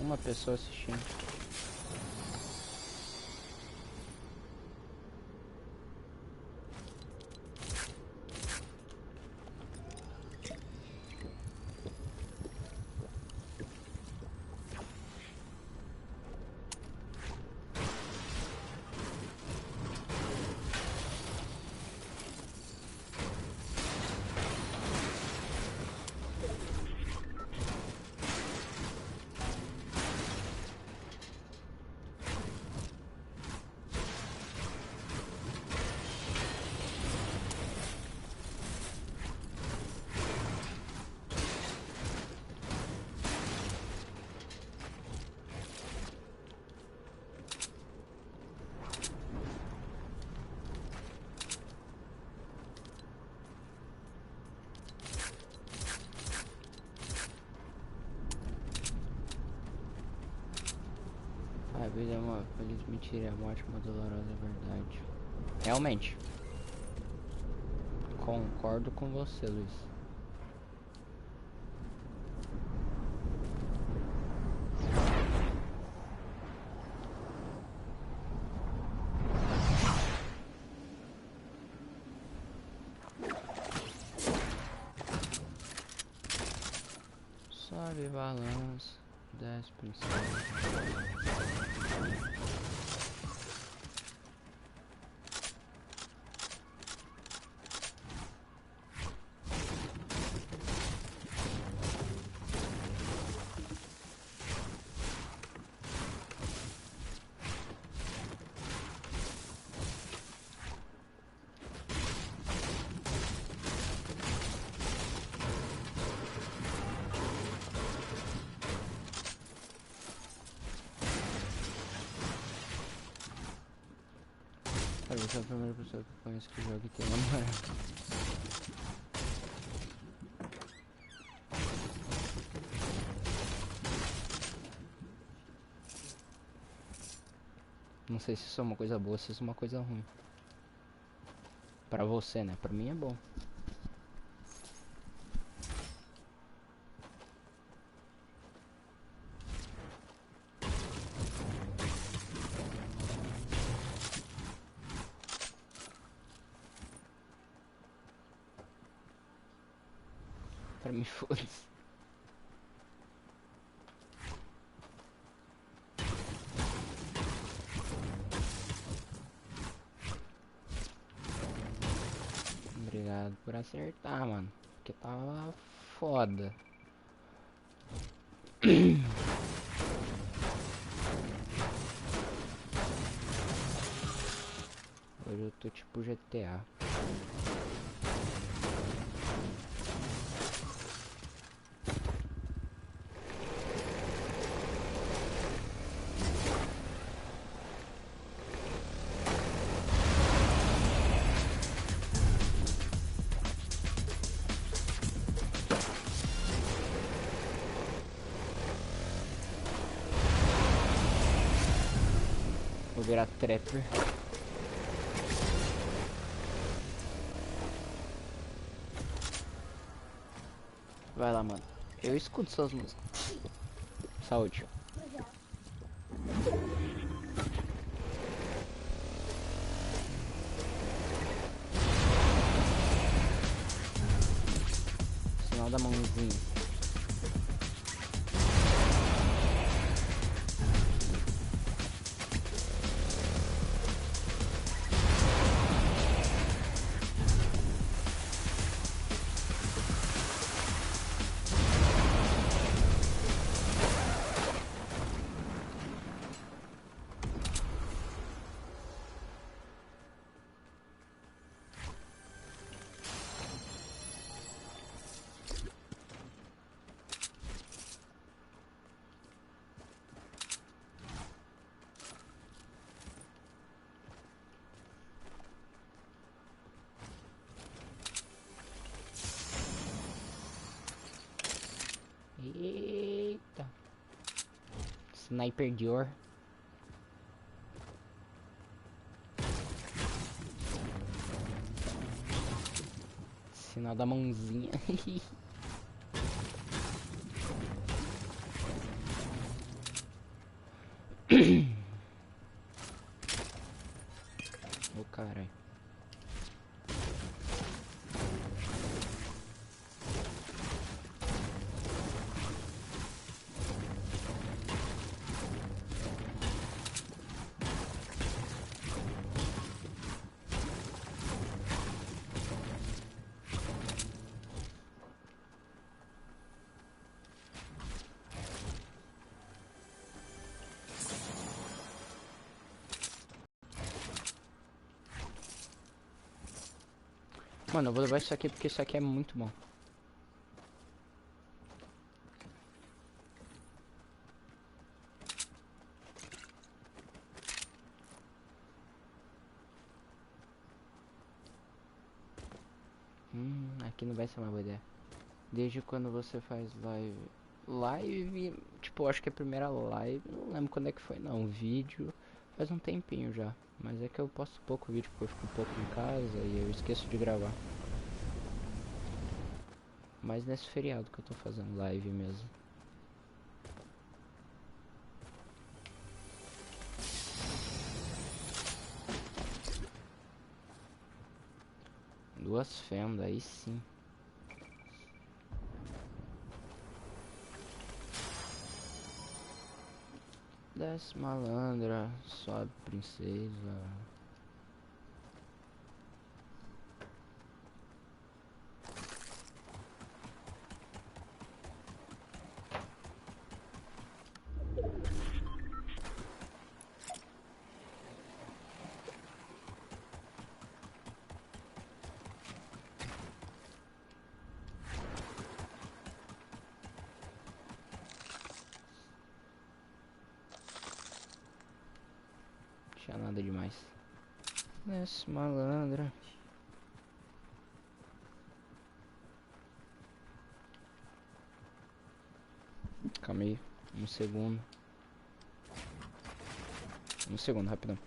[SPEAKER 1] Uma pessoa assistindo. A vida é uma feliz mentira, a morte uma dolorosa verdade. Realmente. Concordo com você, Luiz. Sobe balanço, desce princesa. Você é a primeira pessoa que eu conheço que joga e tem namorado. Não sei se isso é uma coisa boa, se isso é uma coisa ruim. Pra você, né? Pra mim é bom. Pra mim, foda-se. Obrigado por acertar, mano. Porque tava foda. Hoje eu tô tipo GTA. Vou virar trapper. Vai lá, mano. Eu escuto suas músicas. Saúde.
[SPEAKER 2] Obrigada.
[SPEAKER 1] Sinal da mãozinha. Eita. Sniper Dior. Sinal da mãozinha. Ô caralho. Mano, eu vou levar isso aqui porque isso aqui é muito bom. Aqui não vai ser uma boa ideia. Desde quando você faz live? Live, tipo, acho que é a primeira live, não lembro quando é que foi não, vídeo, faz um tempinho já. Mas é que eu posto pouco vídeo porque eu fico pouco em casa e eu esqueço de gravar. Mas nesse feriado que eu tô fazendo live mesmo. Duas fendas, aí sim. Desce malandra, sobe princesa. Não tinha nada demais. Desce malandra. Calma aí, um segundo. Um segundo, rapidão.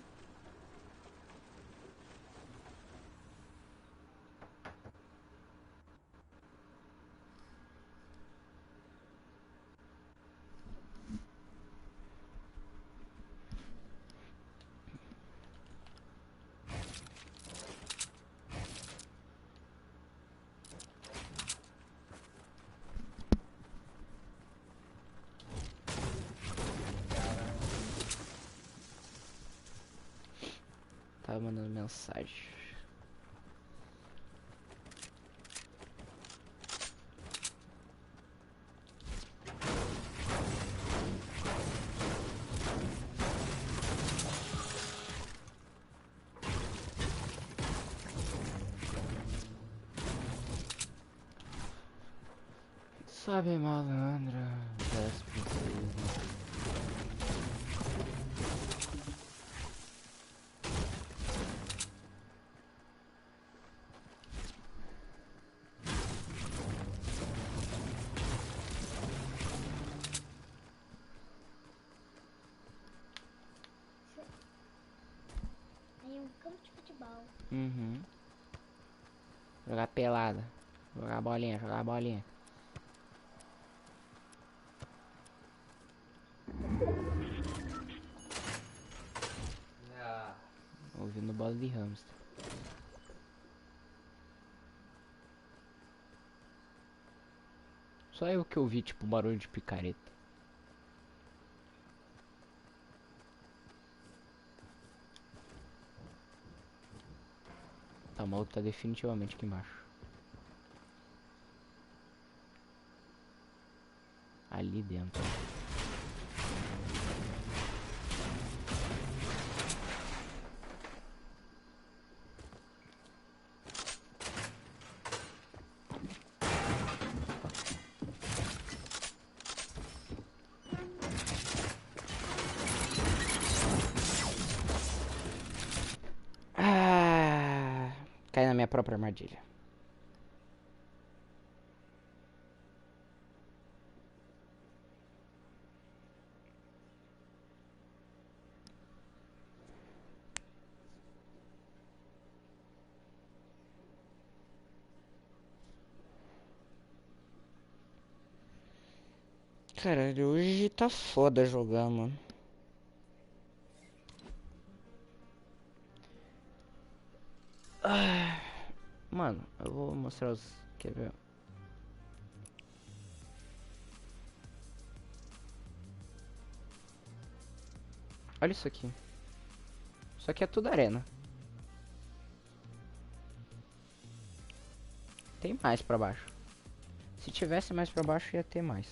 [SPEAKER 1] Tava mandando mensagem. Sabe, malandra das princesas.
[SPEAKER 2] Tem um campo de futebol.
[SPEAKER 1] Uhum. Jogar pelada. Jogar bolinha, jogar bolinha.
[SPEAKER 3] Ah,
[SPEAKER 1] Ouvindo bola de hamster. Só eu que ouvi, tipo, barulho de picareta. Tá, o maluco tá definitivamente aqui embaixo. Ali dentro. Ah, cai na minha própria armadilha. Caralho, hoje tá foda jogar, mano. Ah, mano, eu vou mostrar os. Quer ver? Olha isso aqui. Isso aqui é tudo arena. Tem mais pra baixo. Se tivesse mais pra baixo, ia ter mais.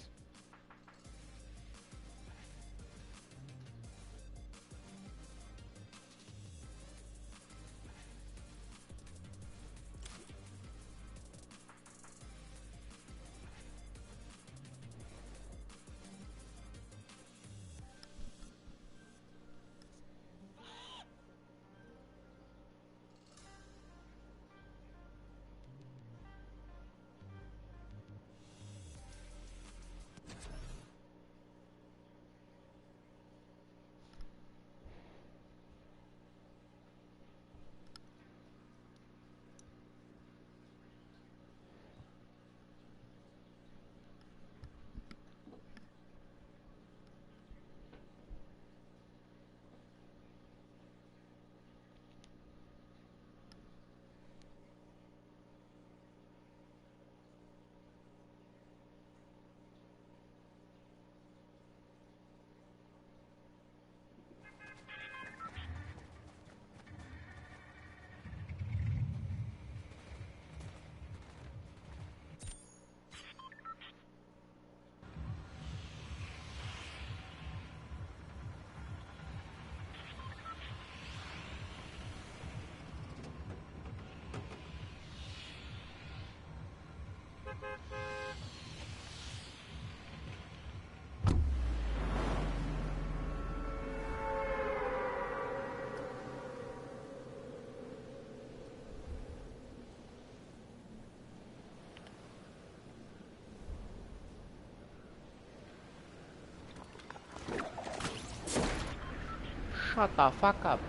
[SPEAKER 1] Shut the fuck up.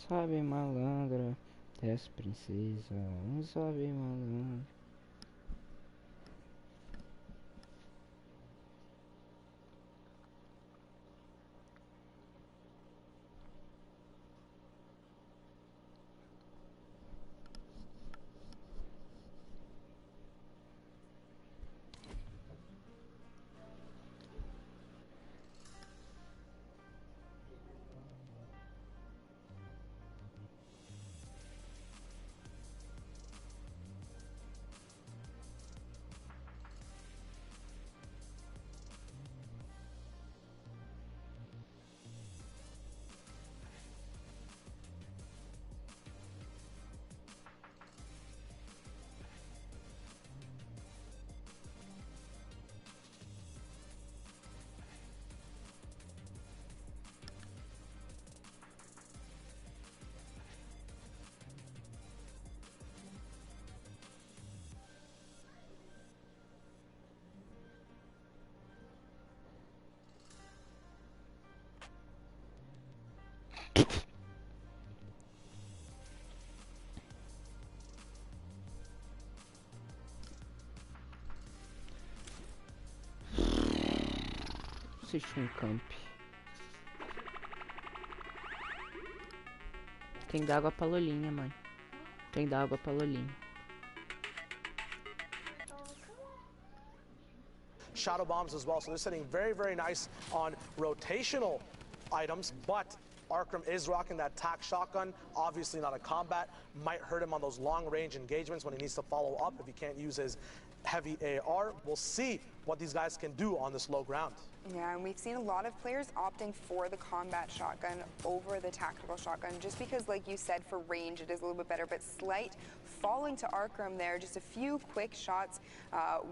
[SPEAKER 1] Sabe malandra, desce princesa, sabe malandra. Assiste um camp. Tem d'água pra Lolinha, mãe. Tem d'água pra Lolinha.
[SPEAKER 4] Shadow bombs as well, so they're sitting very, very nice on rotational items, but Arkham is rocking that tac shotgun, obviously not a combat, might hurt him on those long-range engagements when he needs to follow up if he can't use his heavy AR. We'll see what these guys can do on this low ground.
[SPEAKER 5] Yeah, and we've seen a lot of players opting for the combat shotgun over the tactical shotgun, just because, like you said, for range it is a little bit better. But Slight falling to Arkham there, just a few quick shots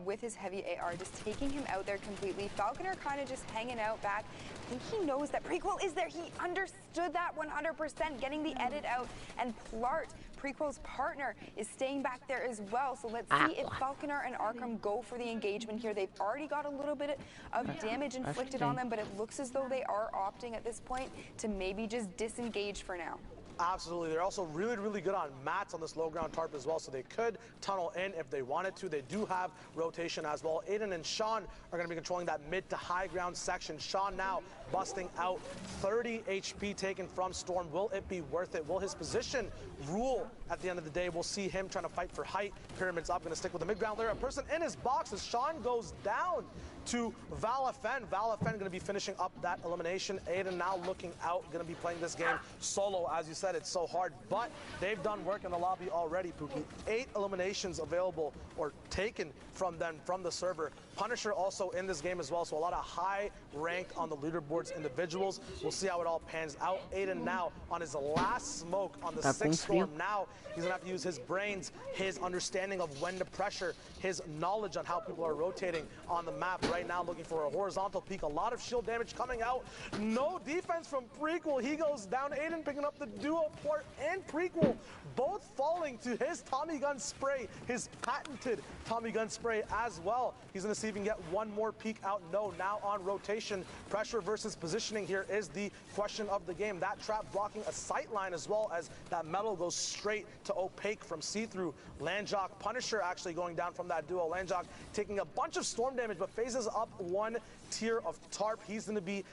[SPEAKER 5] with his heavy AR, just taking him out there completely. Falconer kind of just hanging out back. I think he knows that Prequel is there. He understood that 100%, getting the edit out. And Plart, Prequel's partner, is staying back there as well. So let's see if Falconer and Arkham go for the engagement here. They've already got a little bit of damage inflicted on them, but it looks as though they are opting at this point to maybe just disengage for now.
[SPEAKER 4] Absolutely. They're also really, really good on mats on this low ground tarp as well, so they could tunnel in if they wanted to. They do have rotation as well. Aiden and Sean are going to be controlling that mid to high ground section. Sean now busting out 30 HP taken from Storm. Will it be worth it? Will his position rule at the end of the day? We'll see him trying to fight for height. Pyramid's up, going to stick with the mid ground layer. A person in his box as Sean goes down to Valafen. Valafen going to be finishing up that elimination. Aiden now looking out, going to be playing this game solo. As you said, it's so hard, but they've done work in the lobby already, Pookie. 8 eliminations available or taken from them from the server. Punisher also in this game as well, so a lot of high ranked on the leaderboards individuals. We'll see how it all pans out. Aiden now on his last smoke on the 6th storm. Now he's gonna have to use his brains, his understanding of when to pressure, his knowledge on how people are rotating on the map. Right now looking for a horizontal peak, a lot of shield damage coming out. No defense from Prequel. He goes down. Aiden picking up the duo, Port and Prequel both falling to his Tommy gun spray, his patented Tommy gun spray as well. He's gonna see if he can get one more peek out. No, now on rotation. Pressure versus positioning here is the question of the game. That trap blocking a sight line as well as that metal goes straight to opaque from see-through. Landjock, Punisher actually going down from that duo. Landjock taking a bunch of storm damage but phases up one tier of tarp. He's gonna be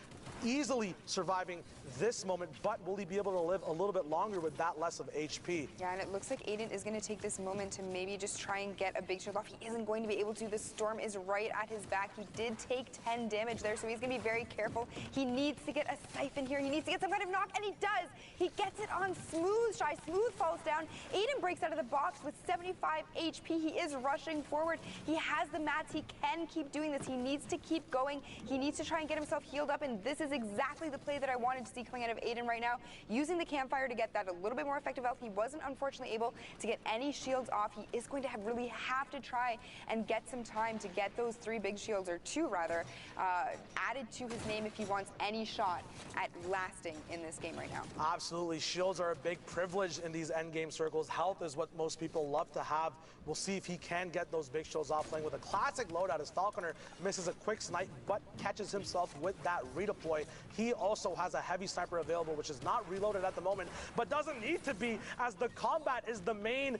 [SPEAKER 4] easily surviving this moment, but will he be able to live a little bit longer with that less of HP?
[SPEAKER 5] Yeah, and it looks like Aiden is going to take this moment to maybe just try and get a big shield off. He isn't going to be able to. The storm is right at his back. He did take 10 damage there, so he's going to be very careful. He needs to get a siphon here. He needs to get some kind of knock, and he does. He gets it on Smooth. Shy Smooth falls down. Aiden breaks out of the box with 75 HP. He is rushing forward. He has the mats. He can keep doing this. He needs to keep going. He needs to try and get himself healed up, and this is exactly the play that I wanted to see coming out of Aiden right now. Using the campfire to get that a little bit more effective health. He wasn't unfortunately able to get any shields off. He is going to really have to try and get some time to get those 3 big shields, or 2 rather, added to his name if he wants any shot at lasting in this game right now.
[SPEAKER 4] Absolutely. Shields are a big privilege in these endgame circles. Health is what most people love to have. We'll see if he can get those big shields off, playing with a classic loadout as Falconer misses a quick snipe but catches himself with that redeploy. He also has a heavy sniper available, which is not reloaded at the moment, but doesn't need to be, as the combat is the main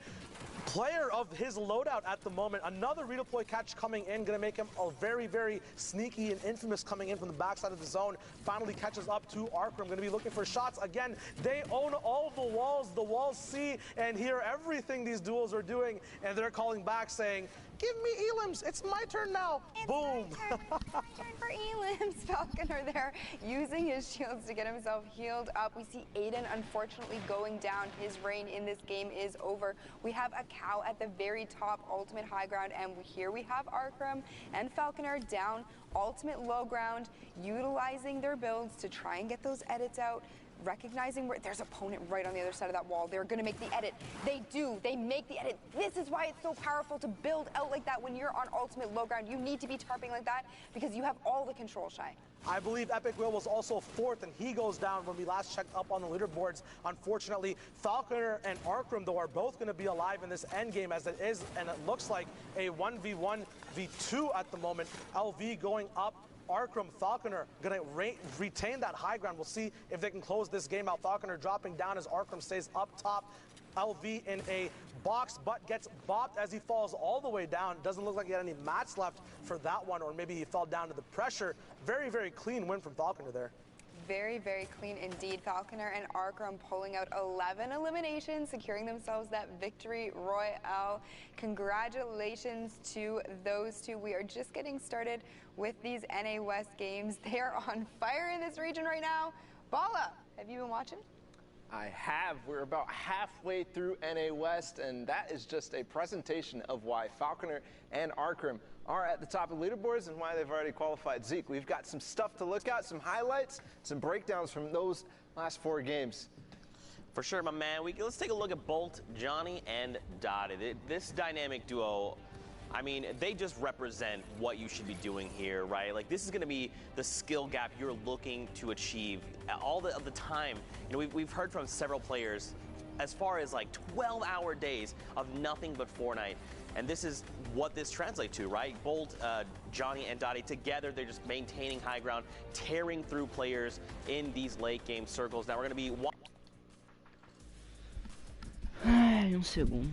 [SPEAKER 4] player of his loadout at the moment. Another redeploy catch coming in, gonna make him a very, very sneaky and infamous coming in from the backside of the zone. Finally catches up to Arkham, gonna be looking for shots. Again, they own all the walls. The walls see and hear everything these duels are doing, and they're calling back saying, "Give me elims, it's my turn now."
[SPEAKER 5] It's
[SPEAKER 4] Boom.
[SPEAKER 5] my turn for elims. Falconer there using his shields to get himself healed up. We see Aiden unfortunately going down. His reign in this game is over. We have a cow at the very top, ultimate high ground, and here we have Arkham and Falconer down ultimate low ground, utilizing their builds to try and get those edits out. Recognizing where there's opponent right on the other side of that wall. They're going to make the edit. They do. They make the edit. This is why it's so powerful to build out like that when you're on ultimate low ground. You need to be tarping like that because you have all the control, Shy.
[SPEAKER 4] I believe Epic Will was also 4th, and he goes down when we last checked up on the leaderboards. Unfortunately, Falconer and Arkham, though, are both going to be alive in this end game, as it is, and it looks like a 1v1, v2 at the moment. LV going up. Arkham, Falconer gonna retain that high ground. We'll see if they can close this game out. Falconer dropping down as Arkham stays up top. LV in a box, but gets bopped as he falls all the way down. Doesn't look like he had any mats left for that one, or maybe he fell down to the pressure. Very, very clean win from Falconer there.
[SPEAKER 5] Very, very clean indeed. Falconer and Arkham pulling out 11 eliminations, securing themselves that victory royale. Congratulations to those two. We are just getting started with these NA West games. They are on fire in this region right now. Ball up. Have you been watching?
[SPEAKER 6] I have. We're about halfway through NA West, and that is just a presentation of why Falconer and Arkrim are at the top of leaderboards and why they've already qualified. Zeke, we've got some stuff to look at, some highlights, some breakdowns from those last 4 games.
[SPEAKER 7] For sure, my man. Let's take a look at Bolt, Johnny, and Dottie. This dynamic duo, I mean, they just represent what you should be doing here, right? Like, this is going to be the skill gap you're looking to achieve all the time. You know, we've heard from several players as far as like 12-hour days of nothing but Fortnite. And this is what this translates to, right? Bolt, Johnny, and Dottie together, they're just maintaining high ground, tearing through players in these late game circles. Now we're going to be...
[SPEAKER 1] Ai, segundo.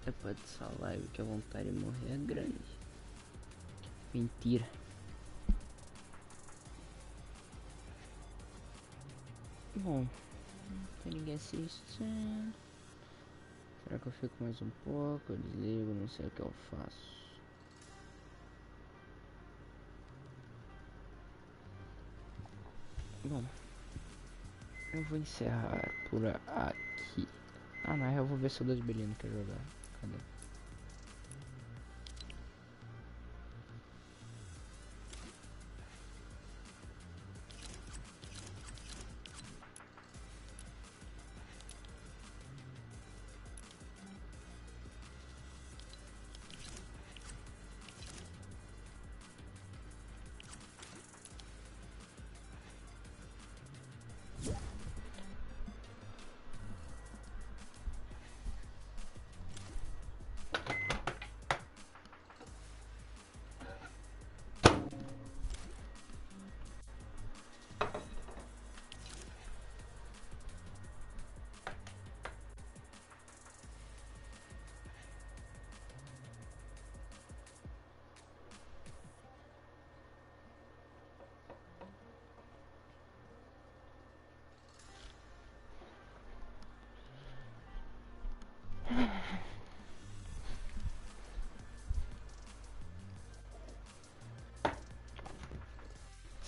[SPEAKER 1] Depois dessa live que a vontade de morrer é grande. Mentira. Bom, não tem ninguém assistindo. Será que eu fico mais um pouco? Eu desligo, não sei o que eu faço. Bom, eu vou encerrar por aqui. Ah, na real eu vou ver se o 2 bilhões quer jogar. Cadê?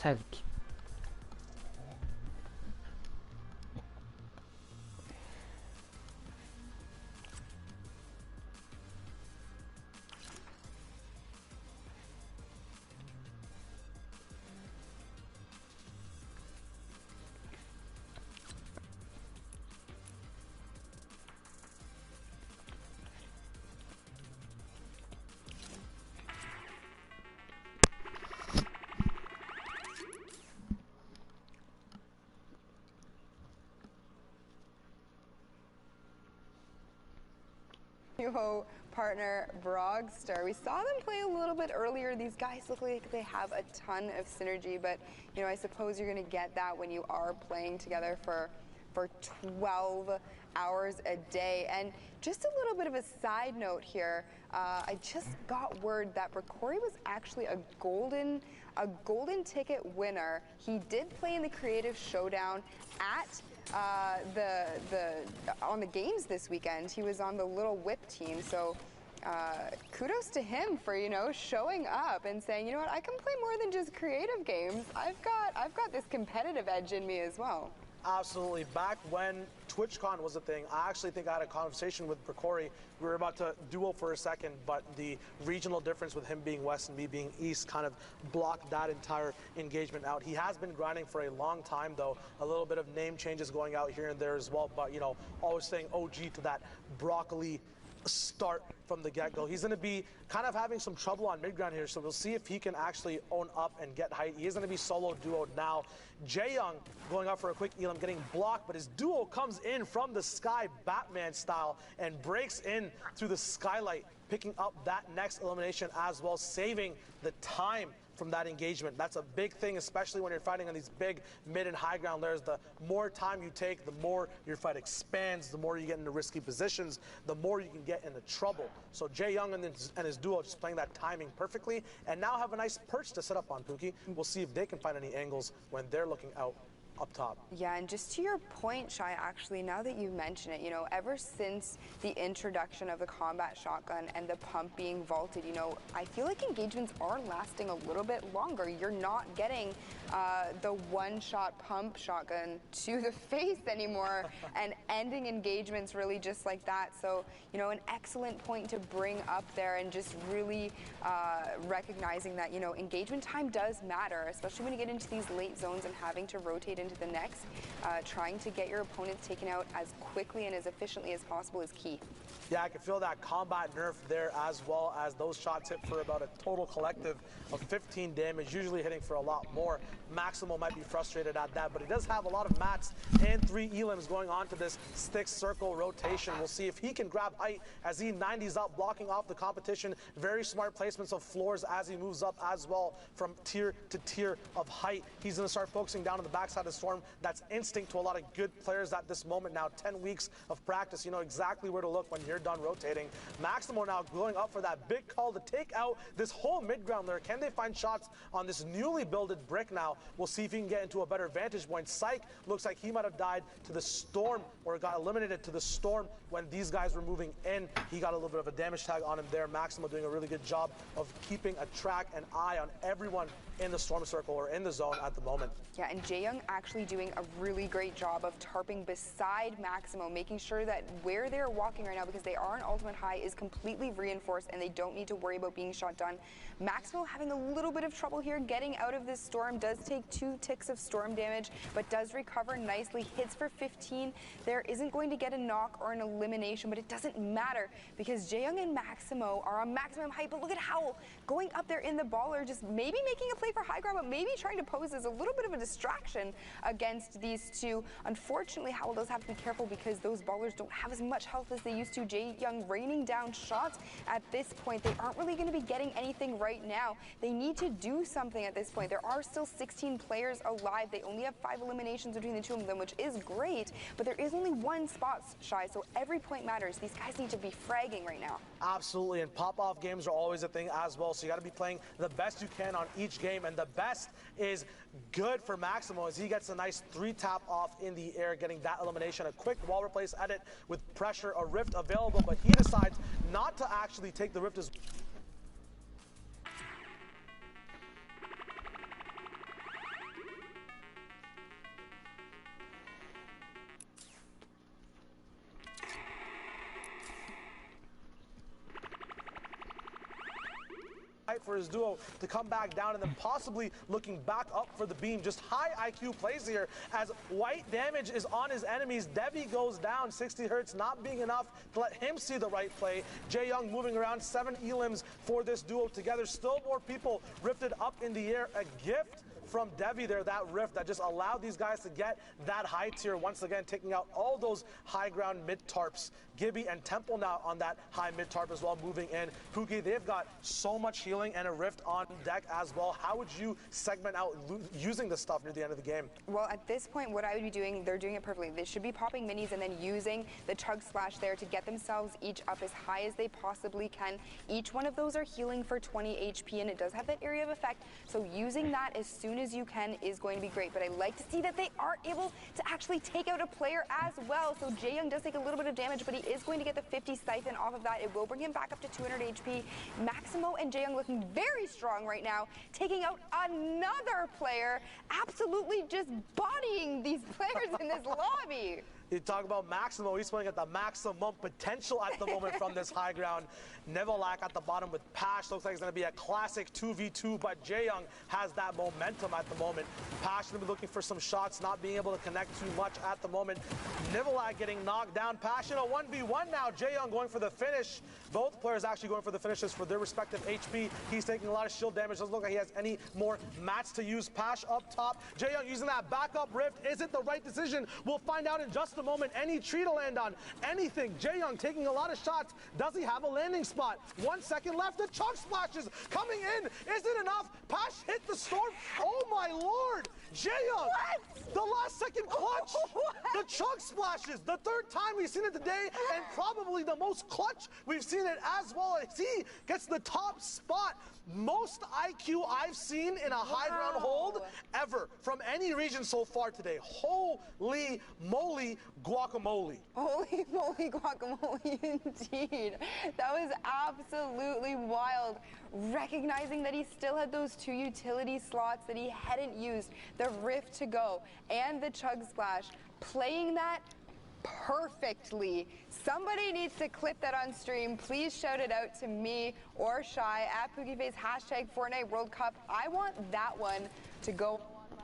[SPEAKER 1] Sai daqui.
[SPEAKER 5] Duo partner Brogstar. We saw them play a little bit earlier. These guys look like they have a ton of synergy, but you know, I suppose you're going to get that when you are playing together for 12 hours a day. And just a little bit of a side note here, I just got word that Bricori was actually a golden ticket winner. He did play in the creative showdown at on the games this weekend. He was on the Little Whip team, so kudos to him for, you know, showing up and saying, you know what, I can play more than just creative games. I've got this competitive edge in me as well.
[SPEAKER 4] Absolutely. Back when TwitchCon was a thing, I actually think I had a conversation with Bricori. We were about to duel for a second, but the regional difference with him being west and me being east kind of blocked that entire engagement out. He has been grinding for a long time, though. A little bit of name changes going out here and there as well, but, you know, always staying OG to that broccoli start from the get-go. He's going to be kind of having some trouble on mid-ground here, so we'll see if he can actually own up and get height. He is going to be solo duoed now. Jaeyoung going up for a quick Elam, getting blocked, but his duo comes in from the sky, Batman style, and breaks in through the skylight, picking up that next elimination as well, saving the time from that engagement. That's a big thing, especially when you're fighting on these big mid and high ground layers. The more time you take, the more your fight expands, the more you get into risky positions, the more you can get into trouble. So Jaeyoung and his duo just playing that timing perfectly, and now have a nice perch to set up on, Pookie. We'll see if they can find any angles when they're looking out up top.
[SPEAKER 5] Yeah, and just to your point, Shai, actually, now that you mention it, ever since the introduction of the combat shotgun and the pump being vaulted, I feel like engagements are lasting a little bit longer. You're not getting the one-shot pump shotgun to the face anymore and ending engagements really just like that. So, an excellent point to bring up there, and just really recognizing that, engagement time does matter, especially when you get into these late zones and having to rotate into the next. Trying to get your opponents taken out as quickly and as efficiently as possible is key.
[SPEAKER 4] Yeah, I can feel that combat nerf there, as well as those shots hit for about a total collective of 15 damage, usually hitting for a lot more. Maximo might be frustrated at that, but he does have a lot of mats and 3 elims going on to this stick circle rotation. We'll see if he can grab height as he 90s up, blocking off the competition. Very smart placements of floors as he moves up as well from tier to tier of height. He's going to start focusing down on the backside of the storm. That's instinct to a lot of good players at this moment now. 10 weeks of practice, you know exactly where to look when you're done rotating. Maximo now going up for that big call to take out this whole mid-ground layer. Can they find shots on this newly builded brick now? We'll see if he can get into a better vantage point. Psych looks like he might have died to the storm, or got eliminated to the storm when these guys were moving in. He got a little bit of a damage tag on him there. Maximo doing a really good job of keeping a track and eye on everyone in the storm circle or in the zone at the moment.
[SPEAKER 5] Yeah, and Jaeyoung actually doing a really great job of tarping beside Maximo, making sure that where they're walking right now, because they are on ultimate high, is completely reinforced and they don't need to worry about being shot down. Maximo having a little bit of trouble here getting out of this storm, does take 2 ticks of storm damage, but does recover nicely, hits for 15. There isn't going to get a knock or an elimination, but it doesn't matter because Jaeyoung and Maximo are on maximum height. But look at Howl going up there in the baller, just maybe making a play for high ground, but maybe trying to pose as a little bit of a distraction against these two. Unfortunately, Howl does have to be careful because those ballers don't have as much health as they used to. Jaeyoung raining down shots at this point. They aren't really going to be getting anything right now. They need to do something at this point. There are still 16 players alive. They only have 5 eliminations between the two of them, which is great, but there is only 1 spot, Shy, so every point matters. These guys need to be fragging right now.
[SPEAKER 4] Absolutely, and pop-off games are always a thing as well, so you got to be playing the best you can on each game, and the best is good for Maximo as he gets a nice 3-tap off in the air, getting that elimination. A quick wall replace edit with pressure, a rift available, but he decides not to actually take the rift as for his duo to come back down, and then possibly looking back up for the beam. Just high IQ plays here as white damage is on his enemies. Devi goes down, 60 hertz not being enough to let him see the right play. Jaeyoung moving around, 7 elims for this duo together. Still more people rifted up in the air. A gift from Devi there, that rift that just allowed these guys to get that high tier, once again taking out all those high ground mid tarps. Gibby and Temple now on that high mid tarp as well, moving in. Pookie, they've got so much healing and a rift on deck as well. How would you segment out using this stuff near the end of the game?
[SPEAKER 5] Well, at this point, what I would be doing, they're doing it perfectly. They should be popping minis and then using the chug splash there to get themselves each up as high as they possibly can. Each one of those are healing for 20 HP, and it does have that area of effect, so using that as soon as you can is going to be great. But I like to see that they are able to actually take out a player as well. So Jaeyoung does take a little bit of damage, but he is going to get the 50 siphon off of that. It will bring him back up to 200 HP. Maximo and Jaeyoung looking very strong right now, taking out another player, absolutely just bodying these players in this lobby.
[SPEAKER 4] You talk about Maximo, he's playing at the maximum potential at the moment from this high ground. Nevelak at the bottom with Pash. Looks like it's going to be a classic 2v2, but Jaeyoung has that momentum at the moment. Pash going to be looking for some shots, not being able to connect too much at the moment. Nevelak getting knocked down. Pash in a 1v1 now. Jaeyoung going for the finish. Both players actually going for the finishes for their respective HP. He's taking a lot of shield damage. Doesn't look like he has any more mats to use. Pash up top. Jaeyoung using that backup rift. Is it the right decision? We'll find out in just a moment. Any tree to land on, anything. Jaeyoung taking a lot of shots. Does he have a landing spot? 1 second left. The chug splashes coming in. Is it enough? Pash hit the storm. Oh my lord. Jaeyoung, the last second clutch. The chug splashes. The third time we've seen it today, and probably the most clutch we've seen it as well, as he gets the top spot. Most IQ I've seen in a high ground hold ever from any region so far today. Holy moly guacamole.
[SPEAKER 5] Holy moly guacamole, indeed. That was absolutely wild. Recognizing that he still had those 2 utility slots that he hadn't used, the Rift to go and the Chug Splash, playing that perfectly. Somebody needs to clip that on stream. Please shout it out to me or Shy at PookieFace, hashtag Fortnite World Cup. I want that one to go on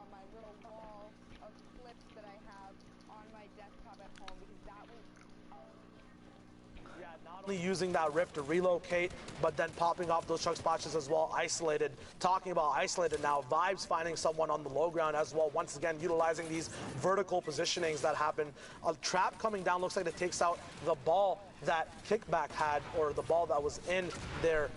[SPEAKER 5] my little wall of clips that I have on my desktop at home, because that was
[SPEAKER 4] Yeah, not only using that rift to relocate, but then popping off those chug splashes as well, isolated. Talking about isolated now, Vibes finding someone on the low ground as well, once again utilizing these vertical positionings that happen. A trap coming down, looks like it takes out the ball that Kickback had, or the ball that was in their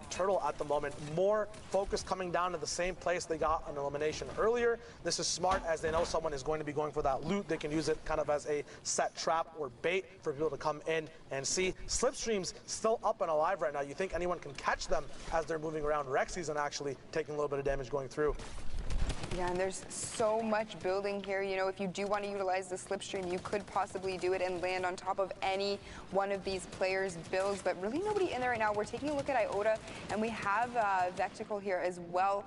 [SPEAKER 4] turtle at the moment. More focus coming down to the same place they got an elimination earlier. This is smart, as they know someone is going to be going for that loot. They can use it kind of as a set trap or bait for people to come in and see. Slipstream's still up and alive right now. You think anyone can catch them as they're moving around. Rexy's actually taking a little bit of damage going through.
[SPEAKER 5] Yeah, and there's so much building here. You know, if you do want to utilize the slipstream, you could possibly do it and land on top of any one of these players' builds, but really nobody in there right now. We're taking a look at Iota, and we have Vectical here as well,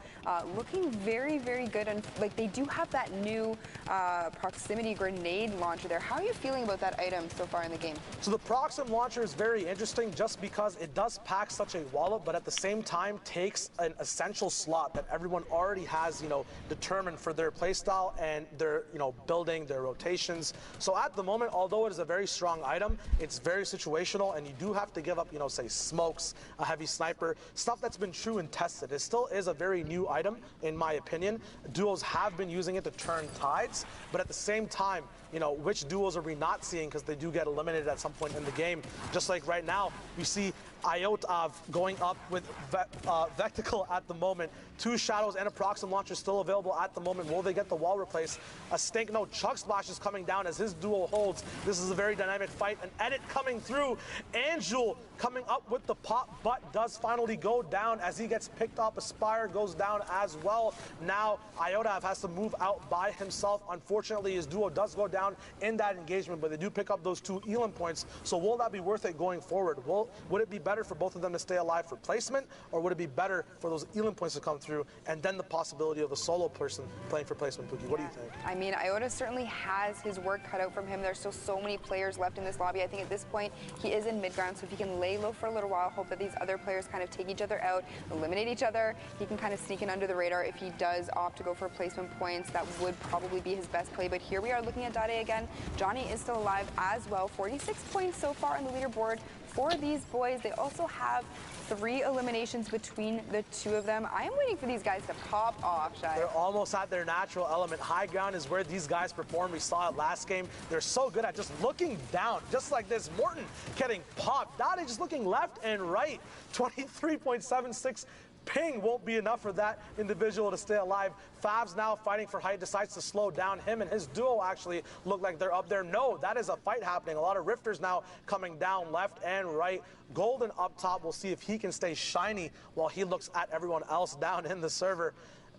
[SPEAKER 5] looking very, very good. And like, they do have that new proximity grenade launcher there. How are you feeling about that item so far in the game?
[SPEAKER 4] So the Proxim launcher is very interesting just because it does pack such a wallop, but at the same time takes an essential slot that everyone already has, you know, determined for their playstyle and their, you know, building, their rotations. So at the moment, although it is a very strong item, it's very situational, and you do have to give up, you know, say smokes, a heavy sniper, stuff that's been true and tested. It still is a very new item, in my opinion. Duos have been using it to turn tides, but at the same time, you know, which duos are we not seeing, because they do get eliminated at some point in the game. Just like right now, you see Iota going up with Vectical at the moment. 2 Shadows and a Proxim launcher still available at the moment. Will they get the wall replaced? A Stink, no, Chug Splash is coming down as his duo holds. This is a very dynamic fight. An edit coming through. Angel coming up with the pop, but does finally go down as he gets picked up. Aspire goes down as well. Now Iota has to move out by himself. Unfortunately, his duo does go down in that engagement, but they do pick up those 2 Elam points. So will that be worth it going forward? Would it be better for both of them to stay alive for placement, or would it be better for those Elam points to come through and then the possibility of a solo person playing for placement? Pookie, what do you think?
[SPEAKER 5] I mean, Iota certainly has his work cut out from him. There's still so many players left in this lobby. I think at this point he is in mid-ground, so if he can lay low for a little while, hope that these other players kind of take each other out, eliminate each other, he can kind of sneak in under the radar. If he does opt to go for placement points, that would probably be his best play. But here we are looking at Dade again. Johnny is still alive as well. 46 points so far on the leaderboard for these boys. They also have 3 eliminations between the 2 of them. I am waiting for these guys to pop off, Shai.
[SPEAKER 4] They're almost at their natural element. High ground is where these guys perform. We saw it last game. They're so good at just looking down, just like this. Morton getting popped. Dade just looking left and right. 23.76 ping won't be enough for that individual to stay alive. Favs now fighting for height, decides to slow down. Him and his duo actually look like they're up there. No, that is a fight happening. A lot of rifters now coming down left and right. Golden up top. We'll see if he can stay shiny while he looks at everyone else down in the server.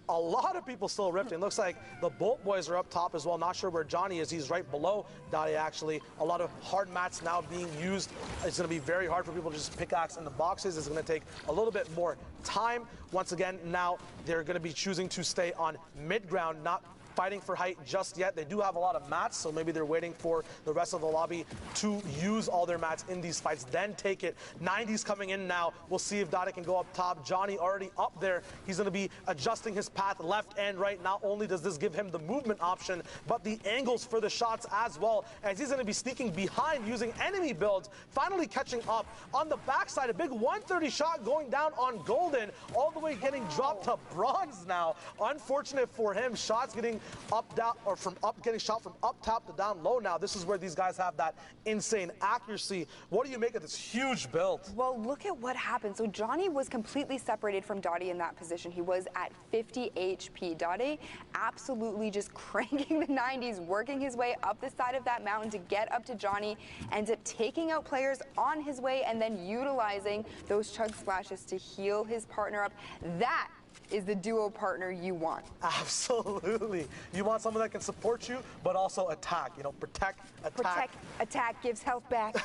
[SPEAKER 4] A lot of people still rifting. Looks like the Bolt boys are up top as well. Not sure where Johnny is. He's right below Dade, actually. A lot of hard mats now being used. It's going to be very hard for people to just pickaxe in the boxes. It's going to take a little bit more time. Once again, now they're going to be choosing to stay on mid-ground, not fighting for height just yet. They do have a lot of mats, so maybe they're waiting for the rest of the lobby to use all their mats in these fights, then take it. 90's coming in now. We'll see if Dada can go up top. Johnny already up there. He's going to be adjusting his path left and right. Not only does this give him the movement option, but the angles for the shots as well, as he's going to be sneaking behind using enemy builds, finally catching up. On the backside, a big 130 shot going down on Golden, all the way getting dropped to bronze now. Unfortunate for him, shots getting up, down, or from up, getting shot from up top to down low now. This is where these guys have that insane accuracy. What do you make of this huge build?
[SPEAKER 5] Well, look at what happened. So Johnny was completely separated from Dottie in that position. He was at 50 HP. Dottie absolutely just cranking the 90s, working his way up the side of that mountain to get up to Johnny, ends up taking out players on his way and then utilizing those chug splashes to heal his partner up. That is the duo partner you want.
[SPEAKER 4] Absolutely. You want someone that can support you, but also attack. You know, protect, attack.
[SPEAKER 5] Protect, attack, gives health back.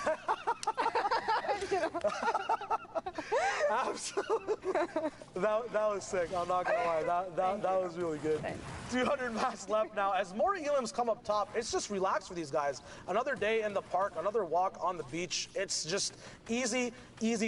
[SPEAKER 4] Absolutely. That was sick. I'm not gonna lie. That was really good.
[SPEAKER 5] Thanks.
[SPEAKER 4] 200 mats left now. As more elims come up top, it's just relaxed for these guys. Another day in the park, another walk on the beach. It's just easy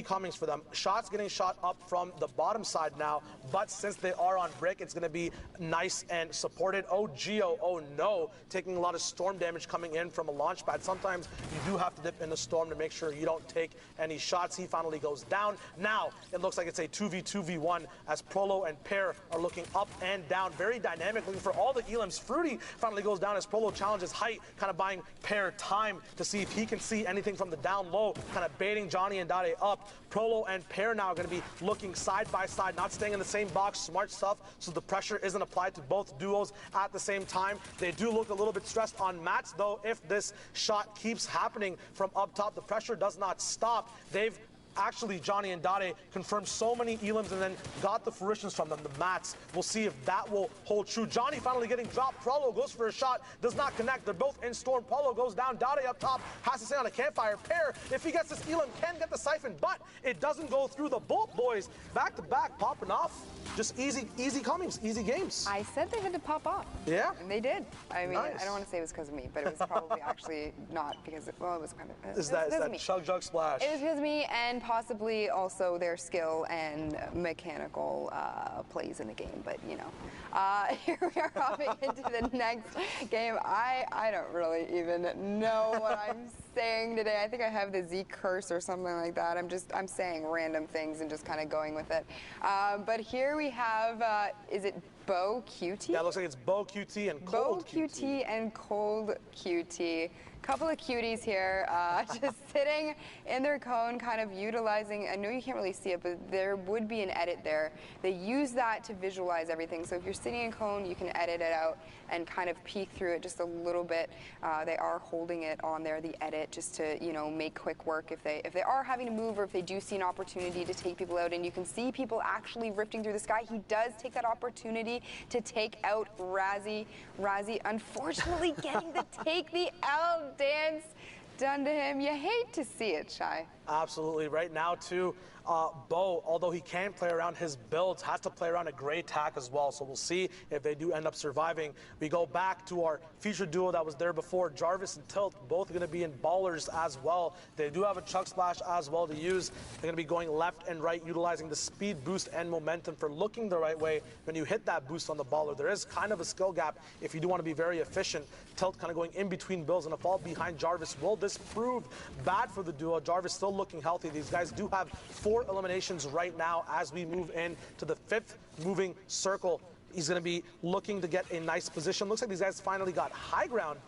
[SPEAKER 4] comings for them. Shots getting shot up from the bottom side now, but since they are on brick, it's going to be nice and supported. Oh, Geo, oh no, taking a lot of storm damage coming in from a launch pad. Sometimes you do have to dip in the storm to make sure you don't take any shots. He finally goes down. Now, it looks like it's a 2v2v1 as Prolo and Pear are looking up and down. Very dynamic, looking for all the elims. Fruity finally goes down as Prolo challenges height, kind of buying Pear time to see if he can see anything from the down low, kind of baiting Johnny and Dade up. Prolo and Pear now going to be looking side by side, not staying in the same box. Smart stuff, so the pressure isn't applied to both duos at the same time. They do look a little bit stressed on mats, though. If this shot keeps happening from up top, the pressure does not stop. They've actually, Johnny and Dade confirmed so many elims and then got the fruitions from them, the mats. We'll see if that will hold true. Johnny finally getting dropped. Prolo goes for a shot, does not connect. They're both in storm. Prolo goes down. Dade up top, has to stay on a campfire. Pear, if he gets this elim, can get the siphon, but it doesn't go through. The Bolt boys back to back, popping off. Just easy comings, easy games.
[SPEAKER 5] I said they had to pop off.
[SPEAKER 4] Yeah.
[SPEAKER 5] And they did. I mean,
[SPEAKER 4] Nice.
[SPEAKER 5] I don't want to say it was because of me, but it was probably actually not because, well, it was kind of.
[SPEAKER 4] Is that
[SPEAKER 5] me.
[SPEAKER 4] chug splash?
[SPEAKER 5] It was because of me, and possibly also their skill and mechanical plays in the game. But you know, here we are hopping into the next game. I don't really even know what I'm saying today. I think I have the Z curse or something like that. I'm saying random things and just kind of going with it. But here we have, is it Bo QT?
[SPEAKER 4] Yeah, it looks like it's Bo QT and Cold
[SPEAKER 5] Bo QT and Cold QT. Couple of cuties here, just sitting in their cone, kind of utilizing, I know you can't really see it, but there would be an edit there. They use that to visualize everything. So if you're sitting in cone, you can edit it out and kind of peek through it just a little bit. They are holding it on there, the edit, just to, you know, make quick work if they are having to move or if they do see an opportunity to take people out. And you can see people actually rifting through the sky. He does take that opportunity to take out Razzie. Razzie, unfortunately, getting to take the L dance done to him. You hate to see it, Shy.
[SPEAKER 4] Absolutely. Right now, too, Bo, although he can play around his builds, has to play around a gray tack as well. So we'll see if they do end up surviving. We go back to our featured duo that was there before. Jarvis and Tilt, both going to be in ballers as well. They do have a chug splash as well to use. They're going to be going left and right, utilizing the speed boost and momentum for looking the right way. When you hit that boost on the baller, there is kind of a skill gap if you do want to be very efficient. Tilt kind of going in between builds and a fall behind Jarvis. Will this prove bad for the duo? Jarvis still looking healthy. These guys do have 4 eliminations right now as we move in to the 5th moving circle. He's going to be looking to get a nice position. Looks like these guys finally got high ground,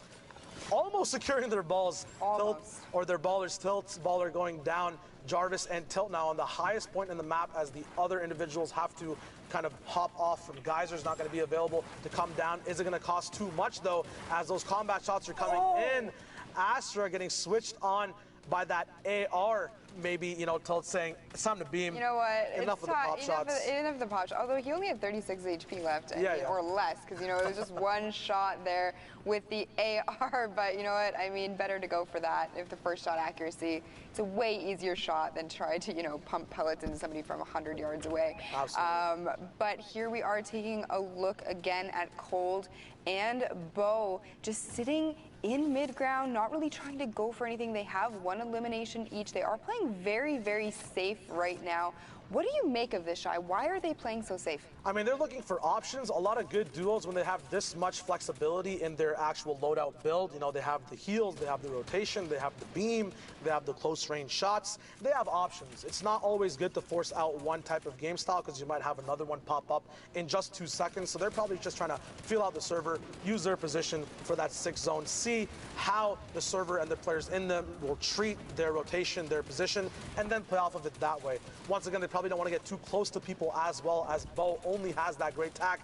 [SPEAKER 4] almost securing their balls.
[SPEAKER 5] Almost.
[SPEAKER 4] Tilt, or their ballers. Tilt's baller going down. Jarvis and Tilt now on the highest point in the map as the other individuals have to kind of hop off from Geyser's not going to be available to come down. Is it going to cost too much, though, as those combat shots are coming in? Astra getting switched on by that AR. maybe, you know, till it's saying it's time to beam.
[SPEAKER 5] You know what?
[SPEAKER 4] Enough of the pop shots.
[SPEAKER 5] Enough of the pop shots. Although he only had 36 HP left, or less, because you know it was just one shot there with the AR. But you know what? I mean, better to go for that if the first shot accuracy. It's a way easier shot than try to pump pellets into somebody from 100 yards away.
[SPEAKER 4] Absolutely.
[SPEAKER 5] But here we are taking a look again at Cold and Bo just sitting in mid-ground, not really trying to go for anything. They have one elimination each. They are playing very, very safe right now. What do you make of this, Shai? Why are they playing so safe?
[SPEAKER 4] I mean, they're looking for options. A lot of good duos when they have this much flexibility in their actual loadout build. You know, they have the heals, they have the rotation, they have the beam, they have the close range shots. They have options. It's not always good to force out one type of game style because you might have another one pop up in just 2 seconds. So they're probably just trying to feel out the server, use their position for that 6 zone, see how the server and the players in them will treat their rotation, their position, and then play off of it that way. Once again, they probably don't want to get too close to people as well, as Bo only has that great tack.